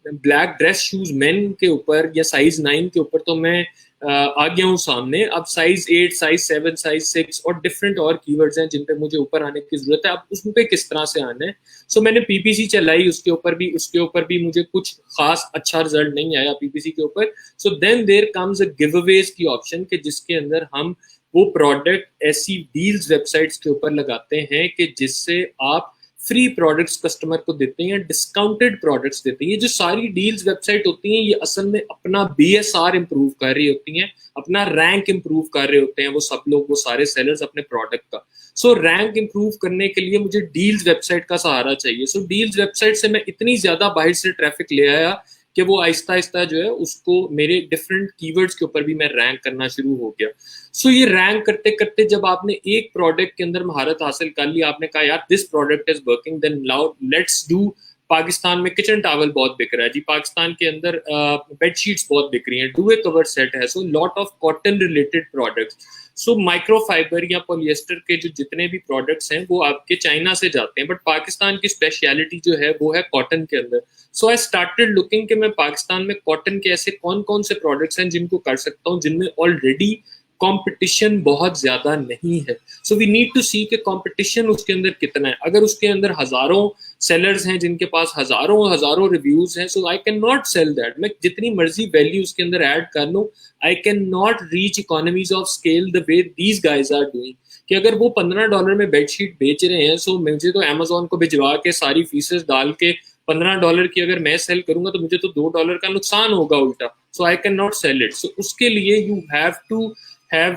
ब्लैक ड्रेस शूज मेन के ऊपर या साइज 9 के ऊपर तो मैं आ गया हूँ सामने। अब साइज 8, साइज 7, साइज 6 और डिफरेंट और कीवर्ड्स हैं जिन पे मुझे ऊपर आने की जरूरत है। अब उस पे किस तरह से आना है। सो मैंने पीपीसी चलाई, उसके ऊपर भी मुझे कुछ खास अच्छा रिजल्ट नहीं आया पीपीसी के ऊपर। So then there comes a giveaways की ऑप्शन कि जिसके अंदर हम वो प्रोडक्ट ऐसी डील्स वेबसाइट्स के ऊपर लगाते हैं कि जिससे आप फ्री प्रोडक्ट्स कस्टमर को देते हैं, डिस्काउंटेड प्रोडक्ट्स देते हैं। ये जो सारी डील्स वेबसाइट होती हैं ये असल में अपना बीएसआर इंप्रूव कर रही होती हैं, अपना रैंक इंप्रूव कर रहे होते हैं वो सब लोग, वो सारे सेलर्स अपने प्रोडक्ट का। सो रैंक इंप्रूव करने के लिए मुझे डील्स वेबसाइट का सहारा चाहिए। सो डील्स वेबसाइट से मैं इतनी ज्यादा बाहर से ट्रैफिक ले आया कि वो आहिस्ता आहिस्ता जो है उसको मेरे डिफरेंट कीवर्ड्स के ऊपर भी मैं रैंक करना शुरू हो गया। सो ये रैंक करते करते जब आपने एक प्रोडक्ट के अंदर महारत हासिल कर ली, आपने कहा यार this product is working, then now let's do. Pakistan में किचन टॉवल बहुत बिक रहा है जी, पाकिस्तान के अंदर बेडशीट्स बहुत बिक रही हैं, डुवे कवर सेट है, so lot of cotton related products. So microfibre या पॉलिएस्टर के जो जितने भी प्रोडक्ट्स हैं वो आपके चाइना से जाते हैं, बट पाकिस्तान की स्पेशलिटी जो है वो है कॉटन के अंदर। सो आई स्टार्टेड लुकिंग कि मैं पाकिस्तान में कॉटन के ऐसे कौन कौन से प्रोडक्ट्स हैं जिनको कर सकता हूँ जिनमें ऑलरेडी कंपटीशन बहुत ज्यादा नहीं है। सो वी नीड टू सी कि कंपटीशन उसके अंदर कितना है। अगर उसके अंदर हजारों सेलर्स हैं जिनके पास हजारों रिव्यूज हैं, so I can not sell that. मैं जितनी मर्जी वैल्यू उसके अंदर ऐड कर लूं, I can not reach economies of scale the way these guys are doing. कि अगर वो $15 में बेडशीट बेच रहे हैं, सो मुझे तो अमेजोन को भिजवा के सारी फीसेस डाल के $15 की अगर मैं सेल करूंगा तो मुझे तो $2 का नुकसान होगा उल्टा। So I can not sell it. So उसके लिए you have to have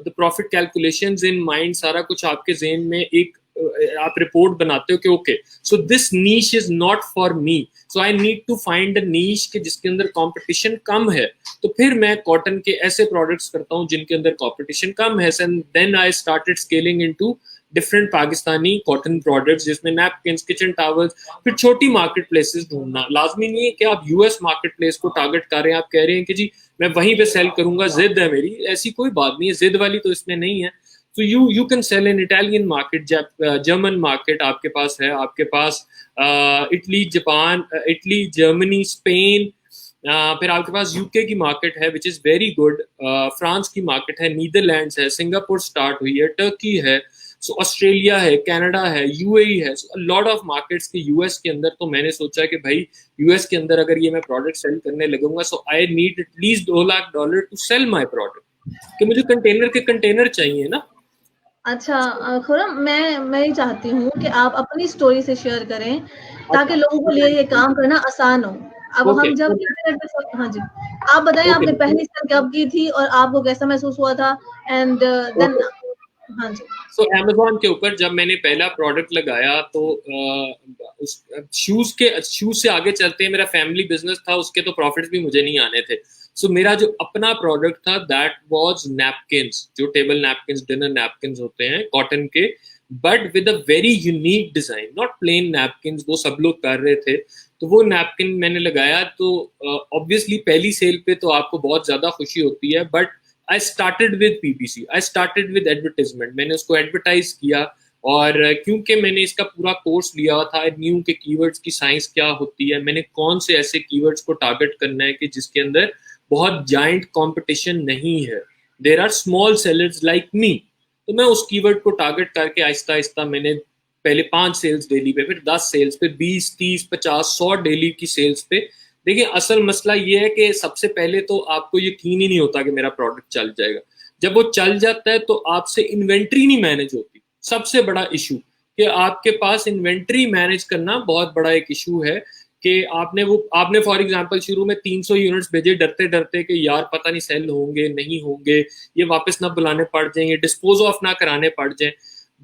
the profit calculations in mind. सारा कुछ आपके ज़हन में एक आप रिपोर्ट बनाते हो कि okay so this niche is not for me, so I need to find a niche के जिसके अंदर कंपटीशन कम है। तो फिर मैं कॉटन के ऐसे प्रोडक्ट्स करता हूं जिनके अंदर कंपटीशन कम है। Then I started scaling into different Pakistani cotton products जिसमें नैपकिन्स, किचन टॉवल्स। फिर छोटी मार्केट प्लेसेस ढूंढना। लाजमी नहीं है कि आप यूएस मार्केट प्लेस को टारगेट कर रहे हैं, आप कह रहे हैं कि जी मैं वहीं पे सेल करूंगा, जिद है मेरी। ऐसी कोई बात नहीं है, जिद वाली तो इसमें नहीं है। तो you can sell in Italian market, German market आपके पास है, आपके पास Italy, Japan, Italy, Germany, Spain, फिर आपके पास यूके की मार्केट है which is very good, France की मार्केट है, नीदरलैंड्स है, सिंगापुर स्टार्ट हुई है, टर्की है, सो ऑस्ट्रेलिया है, कनाडा है, यूएई है, लॉट ऑफ मार्केट्स के यूएस के अंदर। तो मैंने सोचा कि भाई यूएस के अंदर अगर ये मैं प्रोडक्ट सेल करने लगूंगा, so I need at least $2 lakh to sell my product, कि मुझे कंटेनर के कंटेनर चाहिए ना। अच्छा खुरम, मैं ये चाहती हूँ कि आप अपनी स्टोरी से शेयर करें ताकि लोगों के लिए ये काम करना आसान हो। अब ओके हम जब इंटरनेट पे, हाँ जी, आप बताएं आपने ओके पहली सेल कब की थी और आपको कैसा महसूस हुआ था? एंड देन हाँ जी। सो अमेजोन के ऊपर जब मैंने पहला प्रोडक्ट लगाया तो उस शूज से आगे चलते हैं, मेरा फैमिली बिजनेस था, उसके तो प्रॉफिट्स भी मुझे नहीं आने थे। सो मेरा जो अपना प्रोडक्ट था दैट वाज नैपकिन्स, जो टेबल नैपकिन्स, डिनर नैपकिन्स होते हैं कॉटन के, but with a very unique design, not plain napkins. वो सब लोग कर रहे थे, तो वो नैपकिन मैंने लगाया। तो ऑब्वियसली पहली सेल पे तो आपको बहुत ज्यादा खुशी होती है, but I started with PPC, I started with advertisement. मैंने उसको एडवर्टाइज किया, और क्योंकि मैंने इसका पूरा कोर्स लिया हुआ था, न्यू के कीवर्ड्स की साइंस क्या होती है, मैंने कौन से ऐसे कीवर्ड्स को टारगेट करना है कि जिसके अंदर बहुत जाइंट कंपटीशन नहीं है, there are small sellers like me. तो मैं उस कीवर्ड को टारगेट करके आहिस्ता आहिस्ता मैंने पहले 5 सेल्स डेली पे, फिर 10 सेल्स, फिर 20, 30, 50, 100 डेली की सेल्स पे। देखिए असल मसला ये है कि सबसे पहले तो आपको यकीन ही नहीं होता कि मेरा प्रोडक्ट चल जाएगा। जब वो चल जाता है तो आपसे इन्वेंट्री नहीं मैनेज होती। सबसे बड़ा इशू कि आपके पास इन्वेंट्री मैनेज करना बहुत बड़ा एक इशू है कि आपने फॉर एग्जांपल शुरू में 300 यूनिट्स भेजे डरते डरते कि यार पता नहीं सेल होंगे नहीं होंगे, ये वापस ना बुलाने पड़ जाएंगे, डिस्पोज ऑफ ना कराने पड़ जाए,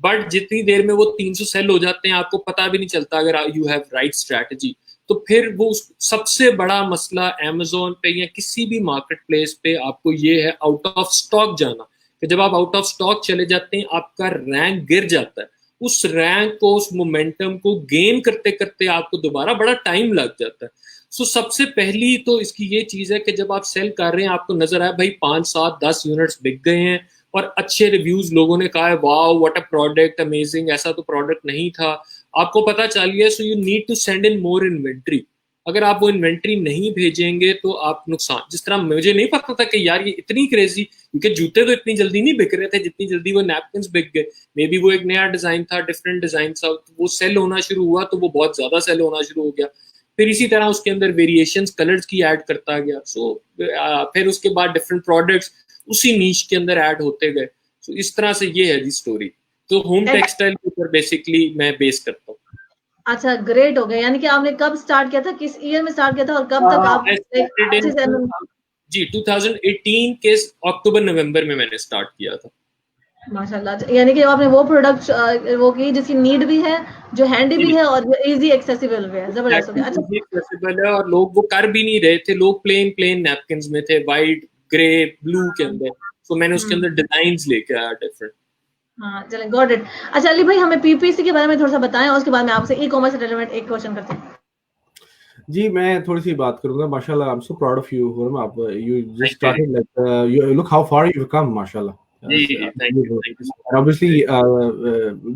बट जितनी देर में वो 300 सेल हो जाते हैं आपको पता भी नहीं चलता अगर यू हैव राइट स्ट्रैटेजी। तो फिर वो सबसे बड़ा मसला अमेजोन पे या किसी भी मार्केट प्लेस पे आपको ये है आउट ऑफ स्टॉक जाना, कि जब आप आउट ऑफ स्टॉक चले जाते हैं आपका रैंक गिर जाता है, उस रैंक को उस मोमेंटम को गेन करते करते आपको दोबारा बड़ा टाइम लग जाता है। सो सबसे पहली तो इसकी ये चीज है कि जब आप सेल कर रहे हैं आपको नजर आए भाई 5 7 10 यूनिट्स बिक गए हैं और अच्छे रिव्यूज लोगों ने कहा है wow what a product amazing, ऐसा तो प्रोडक्ट नहीं था, आपको पता चल गया, so you need to send in more inventory. अगर आप वो इन्वेंट्री नहीं भेजेंगे तो आप नुकसान, जिस तरह मुझे नहीं पता था कि यार ये इतनी क्रेजी, क्योंकि जूते तो इतनी जल्दी नहीं बिक रहे थे जितनी जल्दी वो नैपकिन बिक गए, मे बी वो एक नया डिजाइन था, डिफरेंट डिजाइन था, वो सेल होना शुरू हुआ तो वो बहुत ज्यादा सेल होना शुरू हो गया। फिर इसी तरह उसके अंदर वेरिएशंस कलर्स की ऐड करता गया, सो फिर उसके बाद डिफरेंट प्रोडक्ट्स उसी नीश के अंदर ऐड होते गए। सो इस तरह से ये है जी स्टोरी। तो होम टेक्सटाइल के ऊपर बेसिकली मैं बेस करता हूँ। अच्छा, ग्रेट हो गया। यानी कि आपने कब स्टार्ट किया था, किस ईयर में स्टार्ट किया था और कब तक आप जी 2018 के अक्टूबर नवंबर में मैंने स्टार्ट किया था। माशाल्लाह, यानी कि आपने वो प्रोडक्ट वो की जिसकी नीड भी है, जो हैंडी भी है और इजी एक्सेसिबल भी है। जबरदस्त हो गया। अच्छा, एक्सेसिबल है और लोग वो कर भी नहीं रहे थे, लोग प्लेन नैपकिन्स में थे, वाइट ग्रे ब्लू के अंदर, तो मैंने उसके अंदर डिजाइन्स लेके आया डिफरेंट। हाँ, चलें, गॉट इट। अच्छा अली भाई, हमें पीपीसी के बारे में थोड़ा सा बताएं और उसके बाद में आपसे ई कॉमर्स से रिलेवेंट एक क्वेश्चन करते हैं। जी मैं थोड़ी सी बात करूंगा। माशाल्लाह, I am so proud of you Khurram, आप you just started like you look how far you come, माशाल्लाह। जी thank you. And obviously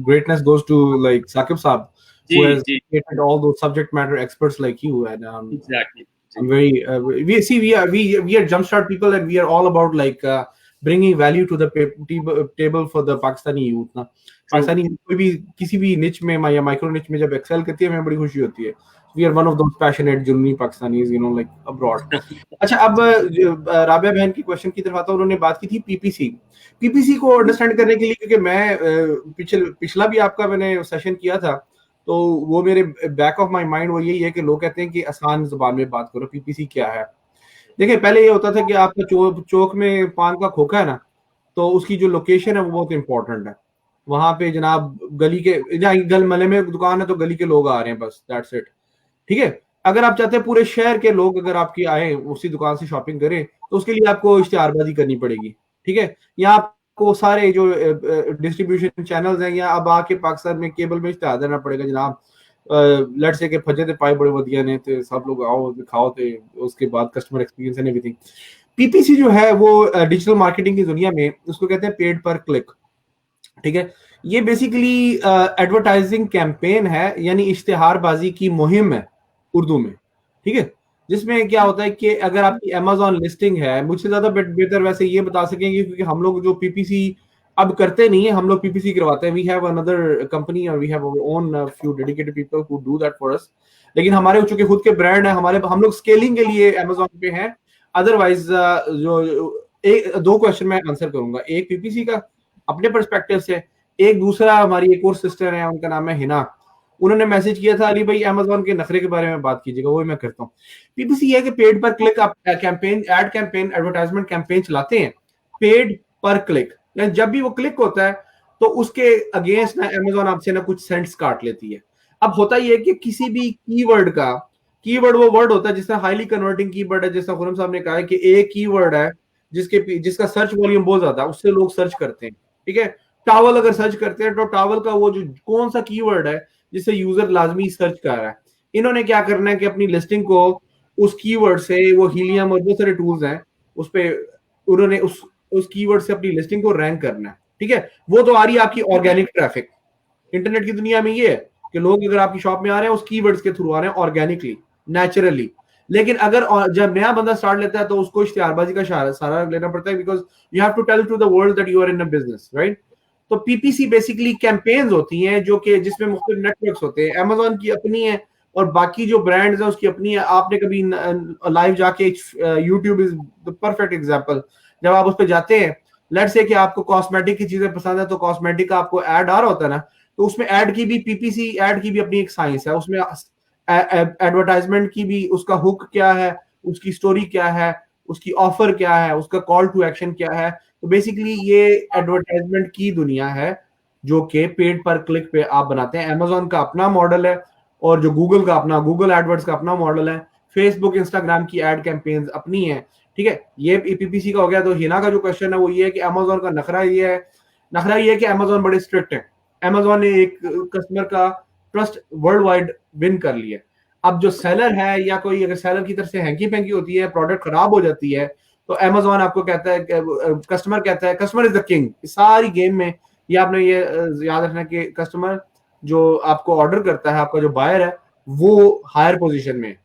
greatness goes to like Saqib Saab, who has created all those subject matter experts like you, and exactly I'm very we are jumpstart people, and we are all about like bringing value to the table for the Pakistani youth ना। पाकिस्तानी कोई भी किसी भी निच में या micro निच में जब एक्सेल करती है हमें बड़ी खुशी होती है। We are one of those passionate जुनूनी Pakistanis, you know, like abroad. अच्छा, अब राबिया बहन की क्वेश्चन की तरफ आता हूँ। उन्होंने बात की थी पीपीसी को अंडरस्टैंड करने के लिए, क्योंकि मैं पिछला भी आपका मैंने सेशन किया था, तो वो मेरे बैक ऑफ माय माइंड वो यही है कि लोग कहते हैं कि आसान जुबान में बात करो, पीपीसी क्या है। देखिए, पहले ये होता था कि आपका चौक में पान का खोखा है ना, तो उसकी जो लोकेशन है वो बहुत इंपॉर्टेंट है। वहां पे जनाब गली के जहाँ गलमले में दुकान है तो गली के लोग आ रहे हैं, बस दैट्स इट। ठीक है, अगर आप चाहते हैं पूरे शहर के लोग अगर आपकी आए उसी दुकान से शॉपिंग करें, तो उसके लिए आपको इश्तिहारबाजी करनी पड़ेगी। ठीक है, या आपको सारे जो डिस्ट्रीब्यूशन चैनल्स हैं, या अब आके पाकिस्तान में केबल में इश्तिहार देना पड़ेगा जनाब। लेट्स से के फजे ते पाए बड़े वधिया ने, तो सब लोग आओ दिखाओ, तो उसके बाद customer experience and everything. PPC जो है वो डिजिटल मार्केटिंग की दुनिया में उसको कहते हैं पेड पर क्लिक। ठीक है, ये बेसिकली एडवर्टाइजिंग कैंपेन है, यानी इश्तिहारबाजी की मुहिम है उर्दू में। ठीक है, जिसमें क्या होता है कि अगर आपकी अमेज़न लिस्टिंग है, मुझसे ज्यादा बेहतर वैसे ये बता सकेंगे, क्योंकि हम लोग जो पीपीसी अब करते नहीं है, हम लोग पीपीसी करवाते हैं। वी हैव अनदर कंपनी और we have our own few dedicated people who do that for us. लेकिन हमारे चूंकि खुद के ब्रांड है, हम लोग स्केलिंग के लिए अमेज़न पे हैं। अदरवाइज जो दो क्वेश्चन मैं आंसर करूंगा, एक पीपीसी का अपने पर्सपेक्टिव से, एक दूसरा हमारी एक और सिस्टर है, उनका नाम है हिना। उन्होंने मैसेज किया था, अली भाई अमेज़न के नखरे के बारे में बात कीजिएगा, वो मैं करता हूँ। पीपीसी है कि पेड पर क्लिक आप campaign, ad campaign, advertisement campaign चलाते हैं पेड पर क्लिक, यानी जब भी वो क्लिक होता है तो उसके अगेंस्ट ना अमेज़न आपसे ना कुछ सेंट्स काट लेती है। अब होता ही है कि किसी भी कीवर्ड वो वर्ड होता है जिसका हाईली कन्वर्टिंग कीवर्ड है, जैसा खुरम साहब ने कहा है कि एक कीवर्ड है जिसका सर्च वॉल्यूम बहुत ज्यादा है, उससे लोग सर्च करते हैं। ठीक है, टावल अगर सर्च करते हैं तो टावल का वो जो कौन सा कीवर्ड है जिससे यूजर लाजमी सर्च कर रहा है, इन्होंने क्या करना है कि अपनी लिस्टिंग को उस कीवर्ड से, वो हीलियम और बहुत सारे टूल्स हैं उस पे, उन्होंने उस कीवर्ड से अपनी लिस्टिंग को रैंक करना है। ठीक है, वो तो आ रही है आपकी ऑर्गेनिक ट्रैफिक। इंटरनेट की दुनिया में ये है कि लोग अगर आपकी शॉप में आ रहे हैं उस कीवर्ड्स के थ्रू आ रहे हैं, ऑर्गेनिकली, नेचुरली। लेकिन अगर जब नया बंदा स्टार्ट लेता है तो उसको इश्तिहारबाजी का सहारा लेना पड़ता है, because you have to tell to the world that you are in a business, right. तो पीपीसी बेसिकली कैंपेन्स होती हैं जो कि जिसमें मुख्तलिफ नेटवर्क्स होते हैं। अमेज़न की अपनी है और बाकी जो ब्रांड्स हैं उसकी अपनी है। आपने कभी लाइव जाके, YouTube is the perfect example, जब आप उस पर जाते हैं, लेट्स से कि आपको कॉस्मेटिक की चीजें पसंद है, तो कॉस्मेटिक का आपको ऐड आ रहा होता है ना, तो उसमें ऐड की भी, पीपीसी ऐड की भी अपनी एक साइंस है। उसमें एडवर्टाइजमेंट की भी, उसका हुक क्या है, उसकी स्टोरी क्या है, उसकी ऑफर क्या है, उसका कॉल टू एक्शन क्या है। तो बेसिकली ये एडवर्टाइजमेंट की दुनिया है जो कि पेड पर क्लिक पे आप बनाते हैं। Amazon का अपना मॉडल है और जो गूगल का अपना, गूगल एडवर्ड्स का अपना मॉडल है। फेसबुक इंस्टाग्राम की एड कैंपेन्स अपनी है। ठीक है, ये पीपीसी का हो गया। तो हिना का जो क्वेश्चन है वो ये है कि Amazon का नखरा ये है कि Amazon बड़े स्ट्रिक्ट है। Amazon ने एक कस्टमर का ट्रस्ट वर्ल्ड वाइड विन कर लिया। अब जो सेलर है या कोई अगर सेलर की तरफ से हैंकी पैंकी होती है, प्रोडक्ट खराब हो जाती है, तो Amazon आपको कहता है, कस्टमर कहता है कस्टमर इज द किंग सारी गेम में। ये आपने ये याद रखना कि कस्टमर जो आपको ऑर्डर करता है, आपका जो बायर है, वो हायर पोजीशन में।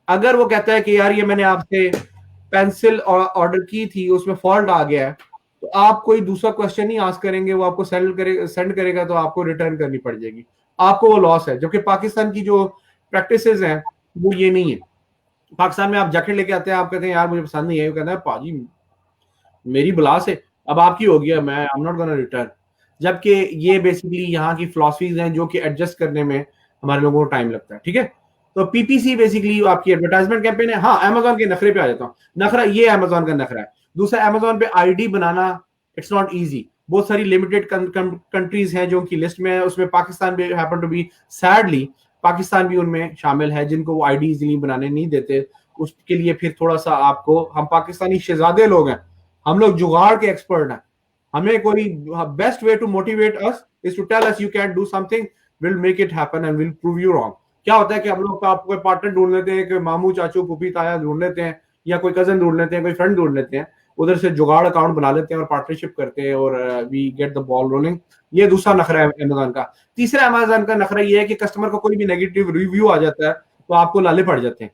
अगर वो कहता है कि यार ये मैंने आपसे पेंसिल ऑर्डर की थी, उसमें फॉल्ट आ गया है, तो आप कोई दूसरा क्वेश्चन नहीं आस्क करेंगे, वो आपको सेंड करेगा तो आपको रिटर्न करनी पड़ जाएगी, आपको वो लॉस है। जबकि पाकिस्तान की जो प्रैक्टिसेस हैं वो ये नहीं है। पाकिस्तान में आप जैकेट लेके आते हैं, आप कहते हैं यार मुझे पसंद नहीं है, वो कहता है पाजी मेरी बुला से अब आपकी हो गया, मैं I am not gonna return. जबकि ये बेसिकली यहाँ की फिलॉसफीज हैं जो कि एडजस्ट करने में हमारे लोगों को टाइम लगता है। ठीक है, तो पीपीसी बेसिकली आपकी एडवर्टाइजमेंट कैंपेन है। हाँ, Amazon के नखरे पे आ जाता हूँ। नखरा ये Amazon का नखरा है। दूसरा, Amazon पे ID banana it's not easy. बहुत सारी लिमिटेड कंट्रीज हैं जो उनकी लिस्ट में है, उसमें पाकिस्तान भी happen to be, sadly Pakistan भी उनमें शामिल है, जिनको वो आईडी इजीली बनाने नहीं देते। उसके लिए फिर थोड़ा सा आपको, हम पाकिस्तानी शहजादे लोग हैं, हम लोग जुगाड़ के एक्सपर्ट हैं। हमें कोई best way to motivate us is to tell us you can do something, will make it happen and will prove you wrong. क्या होता है कि हम लोग का आपको कोई पार्टनर ढूंढ लेते हैं, कि मामू चाचू फूफी ताया ढूंढ लेते हैं, या कोई कजन ढूंढ लेते हैं, कोई फ्रेंड ढूंढ लेते हैं, उधर से जुगाड़ अकाउंट बना लेते हैं और पार्टनरशिप करते हैं और we get the ball rolling. ये दूसरा नखरा है Amazon का। तीसरा Amazon का नखरा ये है कि कस्टमर को कोई भी नेगेटिव रिव्यू आ जाता है तो आपको लाले पड़ जाते हैं।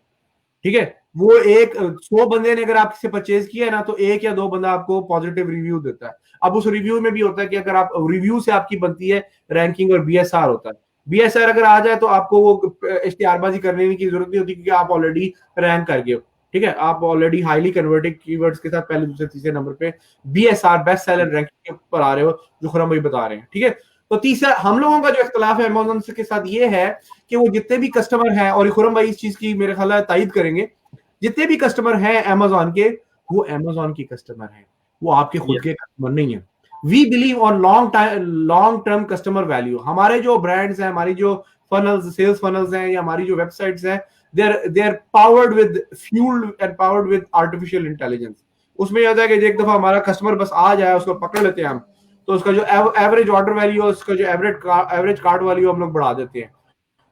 ठीक है, वो 100 बंदे ने अगर आपसे परचेज किया है ना, तो 1 या 2 बंदा आपको पॉजिटिव रिव्यू देता है। अब उस रिव्यू में भी होता है कि अगर आप रिव्यू से आपकी बनती है रैंकिंग और बीएसआर होता है। बीएसआर अगर आ जाए तो आपको वो इश्तिहारबाजी करने की जरूरत नहीं होती, क्योंकि आप ऑलरेडी रैंक कर गए हो। ठीक है, आप ऑलरेडी हाईली कन्वर्टेड कीवर्ड्स के साथ पहले दूसरे तीसरे नंबर पे बीएसआर बेस्ट सेलर रैंकिंग के ऊपर आ रहे हो, जो खुरम भाई बता रहे हैं। ठीक है, तो तीसरा हम लोगों का जो इख्तलाफ है Amazon के साथ ये है कि वो जितने भी कस्टमर हैं, और खुरम भाई इस चीज की मेरे ख्याल है तायद करेंगे, जितने भी कस्टमर हैं Amazon के, वो Amazon की कस्टमर हैं, वो आपके खुद के कस्टमर नहीं है। We believe on long term customer value. हमारे जो ब्रांड्स हैं, हमारी जो फनल्स, सेल्स फनल्स हैं, या हमारी जो वेबसाइट्स हैं, they are powered with fueled and powered with artificial intelligence। उसमें यह होता है कि एक दफा हमारा कस्टमर बस आ जाए, उसको पकड़ लेते हैं हम, तो उसका जो एवरेज ऑर्डर वैल्यू, उसका जो एवरेज कार्ड वैल्यू हम लोग बढ़ा देते हैं।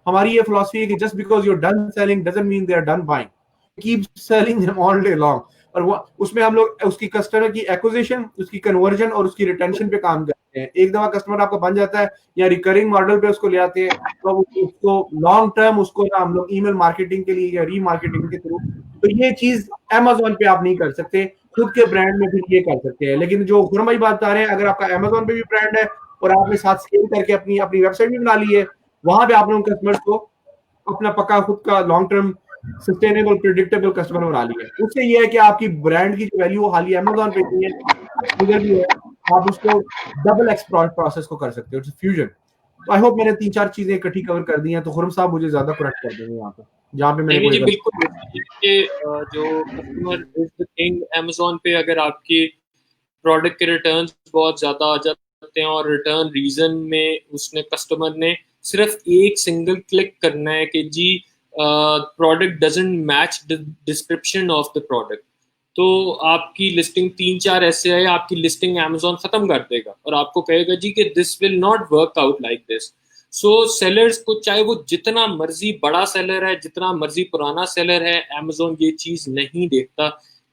हमारी ये फिलॉसफी है कि just because you are done selling doesn't mean they are done buying, keep selling them all day long. और वो उसमें हम लोग उसकी कस्टमर की एक्विजिशन, उसकी कन्वर्जन और उसकी रिटेंशन पे काम करते हैं। एक दफा कस्टमर आपको बन जाता है या रिकरिंग मॉडल पे उसको ले आते हैं, तो उसको लॉन्ग टर्म उसको ना हम लोग ईमेल मार्केटिंग के लिए या रीमार्केटिंग के थ्रू, तो ये चीज Amazon पे आप नहीं कर सकते, खुद के ब्रांड में फिर ये कर सकते हैं। लेकिन जो खुरम भाई बात बता रहे हैं, अगर आपका Amazon पे भी ब्रांड है और आपने साथ स्केल करके अपनी वेबसाइट भी बना ली है, वहां पे आप लोग कस्टमर्स को अपना पक्का खुद का long term sustainable predictable customer बना लिया है। उससे ये है कि आपकी ब्रांड की जो वैल्यू हाली Amazon पे नहीं है, उधर भी है, आप उसको डबल एक्सप्लॉइट प्रोसेस को कर सकते हो, इट्स फ्यूजन। तो आई होप मैंने 3-4 चीजें इकट्ठी कवर कर दी हैं, तो खुरम साहब मुझे ज्यादा करेक्ट कर देंगे यहाँ पे, जहाँ पे मैंने जी बिल्कुल। ये जो customer is the king, Amazon पे अगर आपकी प्रोडक्ट के रिटर्न्स बहुत ज्यादा आ जाते हैं और रिटर्न रीजन में उसने कस्टमर ने सिर्फ एक सिंगल क्लिक करना है कि जी product doesn't match the description of the product, तो आपकी लिस्टिंग 3-4 ऐसे है, आपकी लिस्टिंग Amazon खत्म कर देगा और आपको कहेगा जी कि this will not work out like this. So sellers को, चाहे वो जितना मर्जी बड़ा सेलर है, जितना मर्जी पुराना सेलर है, Amazon ये चीज नहीं देखता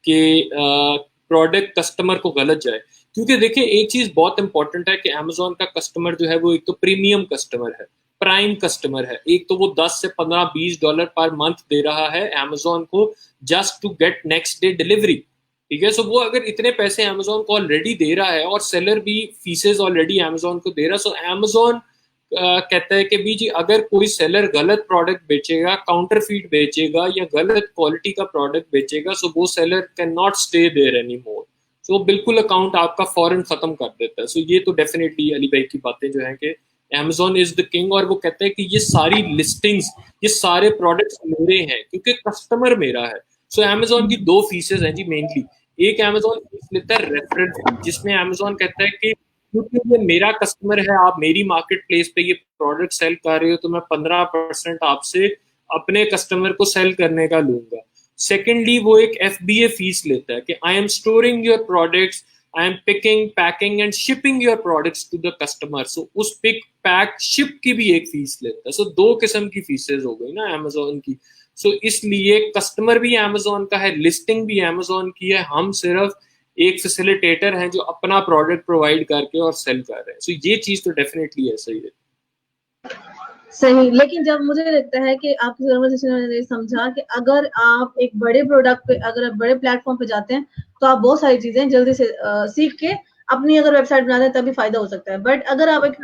कि प्रोडक्ट कस्टमर को गलत जाए। क्योंकि देखिए एक चीज बहुत इंपॉर्टेंट है कि Amazon का कस्टमर जो है वो एक तो प्रीमियम कस्टमर है, प्राइम कस्टमर है। एक तो वो 10 से 15-20 डॉलर पर मंथ दे रहा है Amazon को just to get next day delivery. ठीक है, सो वो अगर इतने पैसे Amazon को ऑलरेडी दे रहा है और सेलर भी फीसेस ऑलरेडी Amazon को दे रहा है, सो Amazon कहता है कि भी जी अगर कोई सेलर गलत प्रोडक्ट बेचेगा, काउंटरफीट बेचेगा या गलत क्वालिटी का प्रोडक्ट बेचेगा, सो वो seller can not stay there any more. So बिल्कुल अकाउंट आपका फौरन खत्म कर देता है। सो ये तो डेफिनेटली अली भाई की बातें जो है कि Amazon is the king, और वो कहता है कि ये सारी लिस्टिंग्स, ये सारे प्रोडक्ट्स मेरे हैं क्योंकि कस्टमर मेरा है। सो Amazon की दो फीसेस हैं जी मेनली। एक Amazon फीस लेता है रेफरल फी, जिसमें Amazon कहता है कि क्योंकि ये मेरा कस्टमर है, आप मेरी मार्केट प्लेस पे ये प्रोडक्ट सेल कर रहे हो, तो मैं 15% आपसे अपने कस्टमर को सेल करने का लूंगा। सेकेंडली वो एक FBA फीस लेता है कि I am storing your products, I am picking, packing and shipping your products to the customer. So उस पिक, पैक, शिप की भी एक फीस लेता है। सो दो किस्म की फीसेस हो गई ना अमेजोन की। सो इसलिए कस्टमर भी अमेजोन का है, लिस्टिंग भी अमेजोन की है, हम सिर्फ एक फैसिलिटेटर हैं जो अपना प्रोडक्ट प्रोवाइड करके और सेल कर रहे हैं। सो ये चीज तो डेफिनेटली ऐसा ही है। सही, लेकिन जब मुझे लगता है कि आपकी कन्वर्सेशन में मैंने समझा कि अगर आप एक बड़े प्रोडक्ट पे, अगर आप बड़े प्लेटफॉर्म पे जाते हैं तो आप बहुत सारी चीजें जल्दी से सीख के अपनी अगर वेबसाइट बनाते हैं तभी फायदा हो सकता है। बट अगर आप एक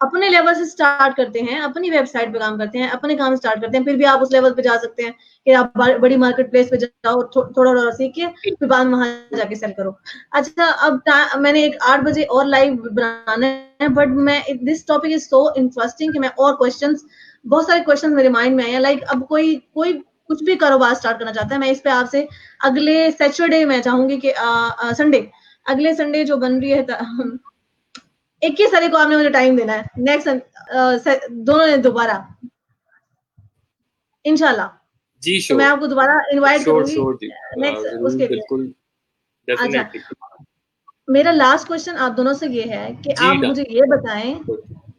अपने लेवल से स्टार्ट करते हैं, अपनी वेबसाइट पे काम करते हैं, अपने काम स्टार्ट करते हैं, फिर भी आप उस लेवल पे जा सकते हैं कि आप बड़ी मार्केट प्लेस पे जाओ, थोड़ा थोड़ा सीख के फिर बाद में वहां जाके सेल करो। अच्छा, अब मैंने एक 8 बजे और लाइव बनाना है, बट मैं this topic is so interesting कि मैं और क्वेश्चंस, बहुत सारे क्वेश्चन मेरे माइंड में आए हैं। लाइक अब कोई कोई कुछ भी कारोबार स्टार्ट करना चाहता है, मैं इस पे आपसे अगले सैटरडे मैं चाहूंगी कि संडे, अगले संडे जो बन रही है 21 तारीख को आपने मुझे टाइम देना है, नेक्स्ट दोनों ने दोबारा इंशाल्लाह। जी तो मैं आपको दोबारा इनवाइट करूंगी नेक्स्ट उसके लिए। बिल्कुल, डेफिनेटली। मेरा लास्ट क्वेश्चन आप दोनों से ये है कि आप मुझे ये बताएं,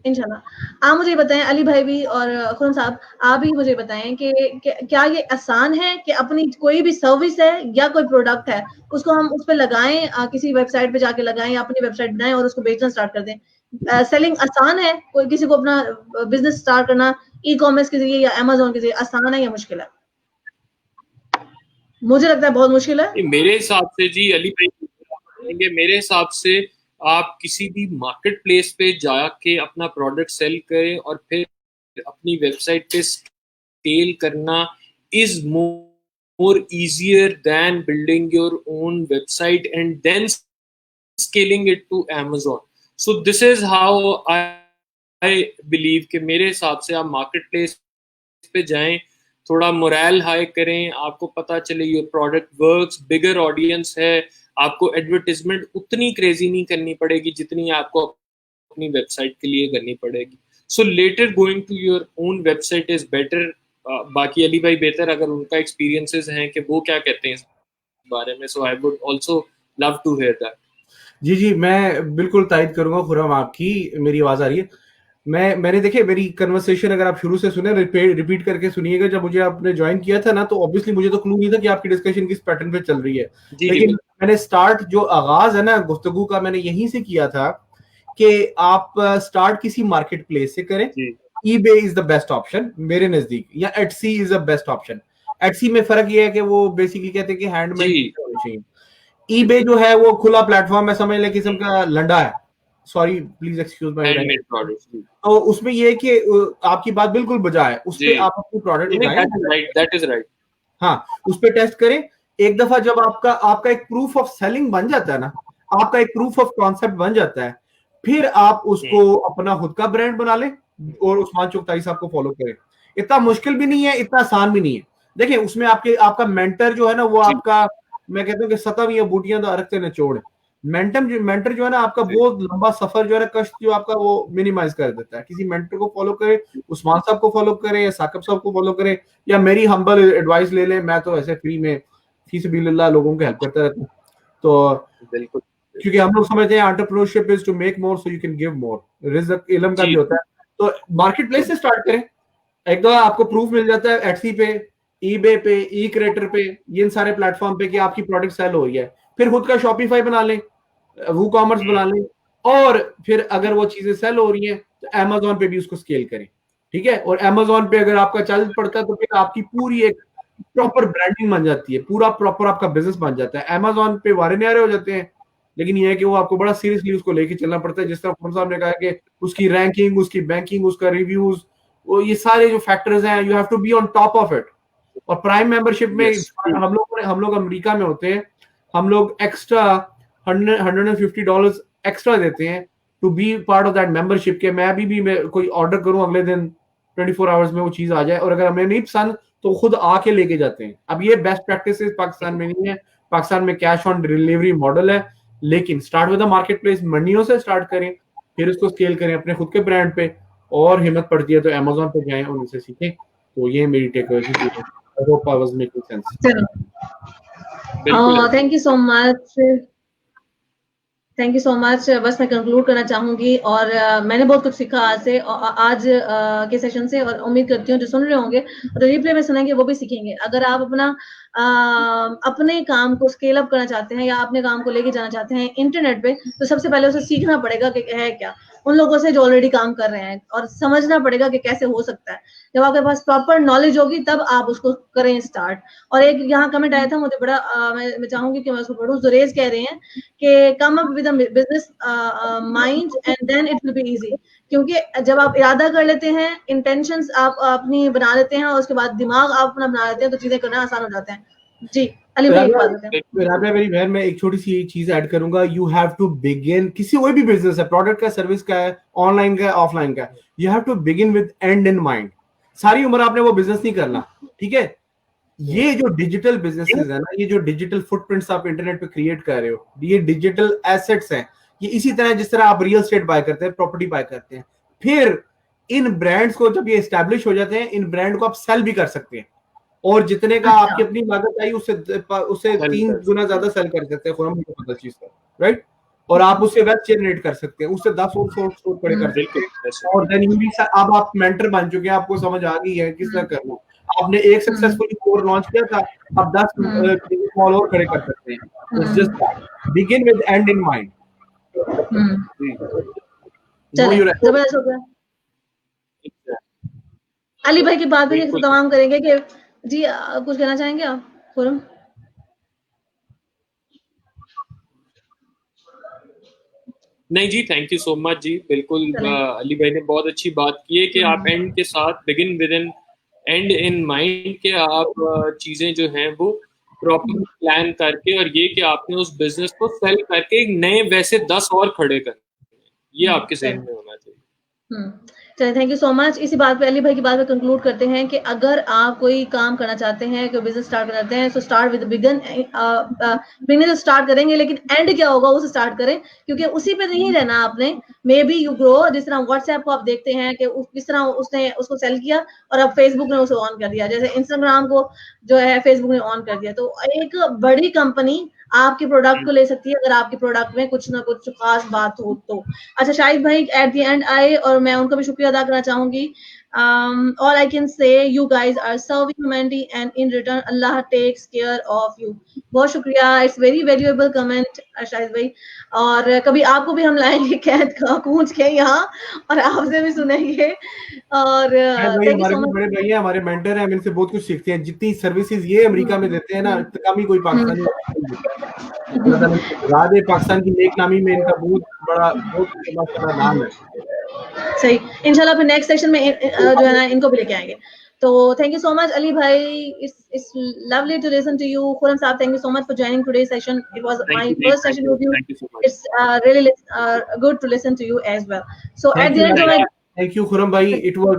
इंशाल्लाह आप मुझे बताएं, अली भाई भी और खुरम साहब आप भी मुझे बताएं कि क्या ये आसान है कि अपनी कोई भी सर्विस है या कोई प्रोडक्ट है उसको हम उस पर लगाएं, किसी वेबसाइट पे जाके लगाएं, अपनी वेबसाइट बनाएं और उसको बेचना स्टार्ट कर दें। सेलिंग आसान है? कोई किसी को अपना बिजनेस स्टार्ट करना ई कॉमर्स के जरिए या अमेजोन के जरिए आसान है या मुश्किल है? मुझे लगता है बहुत मुश्किल है। मेरे हिसाब से जी, अली भाई मेरे हिसाब से आप किसी भी मार्केट प्लेस पे जाके अपना प्रोडक्ट सेल करें और फिर अपनी वेबसाइट पे स्केल करना is more easier than building your own website and then scaling it to Amazon. So this is how I believe कि मेरे हिसाब से आप मार्केट प्लेस पे जाएं, थोड़ा मोरल हाई करें, आपको पता चले your product works, bigger audience है, आपको एडवर्टाइजमेंट उतनी क्रेजी नहीं करनी पड़ेगी जितनी आपको अपनी वेबसाइट के लिए करनी पड़ेगी। So later going to your own website is better. बाकी अली भाई बेहतर अगर उनका एक्सपीरियंसेस हैं कि वो क्या कहते हैं इस बारे में, so I would also love to hear that. जी मैं बिल्कुल तायद करूंगा खुरम आपकी। मेरी आवाज आ रही है? मैंने देखे मेरी कन्वर्सेशन अगर आप शुरू से सुने, रिपीट करके सुनिएगा। जब मुझे आपने ज्वाइन किया था ना, तो ऑब्वियसली मुझे तो क्लू नहीं था कि आपकी डिस्कशन किस पैटर्न पे चल रही है। लेकिन मैंने स्टार्ट, जो आगाज है ना गुफ्तगू का, मैंने यहीं से किया था कि आप स्टार्ट किसी मार्केट प्लेस से करें। eBay is the best option मेरे नजदीक, या Etsy is the best option. Etsy में फर्क ये है कि वो बेसिकली कहते हैं कि हैंडमेड होना चाहिए। eBay जो है वो खुला प्लेटफॉर्म है, समझ ले किस्म का लंडा है, sorry please excuse my handmade products. तो उसमें ये है कि आपकी बात बिल्कुल बजा है, उस पे आप अपनी प्रोडक्ट लगाएं, दैट इज राइट। हाँ, उस पे टेस्ट करें। एक दफा जब आपका एक प्रूफ ऑफ सेलिंग बन जाता है ना, आपका एक प्रूफ ऑफ कॉन्सेप्ट बन जाता है, फिर आप उसको अपना खुद का ब्रांड बना लें और उस्मान चुगताई साहब को फॉलो करें। इतना मुश्किल भी नहीं है, इतना आसान भी नहीं है। देखिए उसमें आपका मेंटर जो है ना, वो आपका, मैं कहता हूँ कि सतम या बूटियां तो अरग से निचोड़। मेंटर जो है ना आपका, बहुत लंबा सफर जो है ना, कष्ट जो आपका, वो मिनिमाइज कर देता है। किसी मेंटर को फॉलो करें, उस्मान साहब को फॉलो करें या साकिब साहब को फॉलो करें, या मेरी हम्बल एडवाइस ले लें। मैं तो ऐसे फ्री में फी सबिलिल्लाह लोगों को हेल्प करता रहता हूँ। तो बिल्कुल, क्योंकि हम लोग समझते हैं entrepreneurship is to make more so you can give more. रिज़्क इल्म का भी होता है। तो मार्केट प्लेस से स्टार्ट करें। एक दो आपको प्रूफ मिल जाता है Etsy पे, eBay पे, E-Creator पे, इन सारे प्लेटफॉर्म पे कि आपकी प्रोडक्ट सेल हो रही है। फिर खुद का शॉपिफाई बना लें, वो कॉमर्स बना लें, और फिर अगर वो चीजें सेल हो रही हैं तो Amazon पे भी उसको स्केल करें। ठीक है, और Amazon पे अगर आपका चल पड़ता है तो फिर आपकी पूरी एक प्रॉपर ब्रांडिंग बन जाती है, पूरा प्रॉपर आपका बिजनेस बन जाता है। Amazon पे वारे न्यारे हो जाते हैं, लेकिन ये है कि वो आपको बड़ा सीरियसली उसको लेके चलना पड़ता है। जिस तरह खुरम साहब ने कहा कि उसकी रैंकिंग, उसकी बैंकिंग, उसका रिव्यूज, वो ये सारे जो फैक्टर्स हैं, you have to be on top of it. और प्राइम मेंबरशिप में हम लोग अमेरिका में होते हैं, हम लोग एक्स्ट्रा $150 एक्स्ट्रा देते हैं to be part of that membership के मैं अभी भी मैं कोई ऑर्डर करूं अगले दिन 24 आवर्स में वो चीज आ जाए, और अगर हमें नहीं पसंद तो खुद आके लेके जाते हैं। अब ये बेस्ट प्रैक्टिस पाकिस्तान में नहीं है, पाकिस्तान में कैश ऑन डिलीवरी मॉडल है, लेकिन start with the market place, मंडियों से स्टार्ट करें, फिर उसको स्केल करें अपने खुद के ब्रांड पे, और हिम्मत पड़ती है तो अमेज़न पे जाएं और उनसे सीखें। तो ये मेरी टेकअवे थी। I hope I was making sense. चलो, thank you so much, thank you so much. बस मैं कंक्लूड करना चाहूंगी, और मैंने बहुत कुछ सीखा आज से, आज के सेशन से, और उम्मीद करती हूँ जो सुन रहे होंगे और रिप्ले में सुनेंगे वो भी सीखेंगे। अगर आप अपना अपने काम को स्केल अप करना चाहते हैं या अपने काम को लेके जाना चाहते हैं इंटरनेट पे, तो सबसे पहले उसे सीखना पड़ेगा कि है क्या, उन लोगों से जो ऑलरेडी काम कर रहे हैं, और समझना पड़ेगा कि कैसे हो सकता है। जब आपके पास प्रॉपर नॉलेज होगी तब आप उसको करें स्टार्ट। और एक यहाँ कमेंट आया था मुझे बड़ा मैं चाहूंगी कि मैं उसको पढ़ूं। जुरेज कह रहे हैं कि come up with business mind and then it will be easy, क्योंकि जब आप इरादा कर लेते हैं, इंटेंशंस आप अपनी बना लेते हैं, और उसके बाद दिमाग आप अपना बना लेते हैं, तो चीजें करना आसान हो जाते हैं। जी अली भाई, एक बात बताएं। मेरी बहन, मैं एक छोटी सी चीज ऐड करूंगा। यू हैव टू बिगिन, किसी कोई भी बिजनेस है, प्रोडक्ट का, सर्विस का है, ऑनलाइन का है, ऑफलाइन का है, you have to begin with end in mind. सारी उम्र आपने वो बिजनेस नहीं करना, ठीक है। ये जो डिजिटल बिजनेसेस है ना, ये जो डिजिटल फुटप्रिंट्स आप इंटरनेट पे क्रिएट कर रहे हो, ये डिजिटल एसेट्स हैं। ये इसी तरह जिस तरह आप रियल एस्टेट बाय करते हैं, प्रॉपर्टी बाय करते हैं, फिर इन ब्रांड्स को जब ये एस्टैब्लिश हो जाते हैं, इन ब्रांड को आप सेल भी कर सकते हैं, और जितने का आपकी अपनी लागत आई उससे 3 गुना ज्यादा सेल कर सकते हैं। मुझे पता चीज का, राइट। और आप उससे वेब जनरेट कर सकते हैं, उससे 10 और सोर्स खड़े कर सकते हैं, और देन यू भी अब आप मेंटर बन चुके हैं, आपको समझ आ गई है किस तरह करना। आपने एक सक्सेसफुल कोर लॉन्च किया था, आप 10 स्मॉल और खड़े कर सकते हैं। It's just that, begin with end in mind. चलिए, जबरदस्त हो गया। अली भाई की बात भी तमाम करेंगे कि जी कुछ कहना चाहेंगे आप खुरम? नहीं जी, थैंक यू सो मच जी। बिल्कुल अली भाई ने बहुत अच्छी बात की है कि आप एंड के साथ begin with an end in mind के आप चीजें जो हैं वो प्रॉपर प्लान करके, और ये कि आपने उस बिजनेस को सेल करके नए वैसे 10 और खड़े कर, ये आपके जहन में होना चाहिए। चलिए, थैंक यू सो मच। इसी बात पे अली भाई की बात पे कंक्लूड करते हैं कि अगर आप कोई काम करना चाहते हैं, कोई बिजनेस स्टार्ट करना चाहते हैं, तो स्टार्ट विद बिगिन से स्टार्ट करेंगे, लेकिन एंड क्या होगा उसे स्टार्ट करें, क्योंकि उसी पे नहीं रहना आपने। मे बी यू ग्रो, जिस तरह व्हाट्सएप को आप देखते हैं कि किस तरह उसने उसको सेल किया, और अब फेसबुक ने उसे ऑन कर दिया, जैसे इंस्टाग्राम को जो है फेसबुक ने ऑन कर दिया। तो एक बड़ी कंपनी आपके प्रोडक्ट को ले सकती है, अगर आपके प्रोडक्ट में कुछ ना कुछ खास बात हो तो। अच्छा, शाहिद भाई एट द एंड आए, और मैं उनका भी शुक्रिया अदा करना चाहूंगी। All I can say, you guys are serving humanity, and in return Allah takes care of you. बहुत शुक्रिया, it's very valuable comment Shahid भाई। और कभी आपको भी हम लाएंगे कैद का कूंज के यहाँ, और आपसे भी सुनेंगे। और हमारे बड़े भाई हैं, हमारे मेंटर हैं, हम इनसे बहुत कुछ सीखते हैं। जितनी सर्विसेज ये अमेरिका में देते हैं ना, कम ही कोई पाकिस्तानी राजे पाकिस्तान की नेक नामी में इनका बहुत बड़ा नाम है। सही, इंशाल्लाह फिर नेक्स्ट सेक्शन में जो है ना इनको भी लेके आएंगे। तो thank you so much Ali भाई, it's lovely to listen to you. Khurram Saab, thank you so much for joining today's session. It was my first session with you. It's really good to listen to you as well. So at the end of thank you Khurram bhai, it was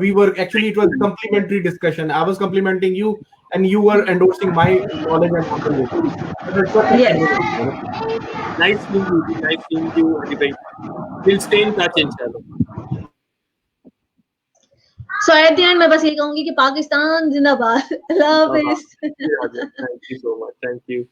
complimentary discussion. I was complimenting you and you were endorsing my knowledge and opinion. Yes. Nice seeing you Ali bhai. We'll stay in touch inshallah. So at the end मैं बस ये कहूंगी कि पाकिस्तान जिंदाबाद। अल्लाह हाफिज। Thank you so much. Thank you.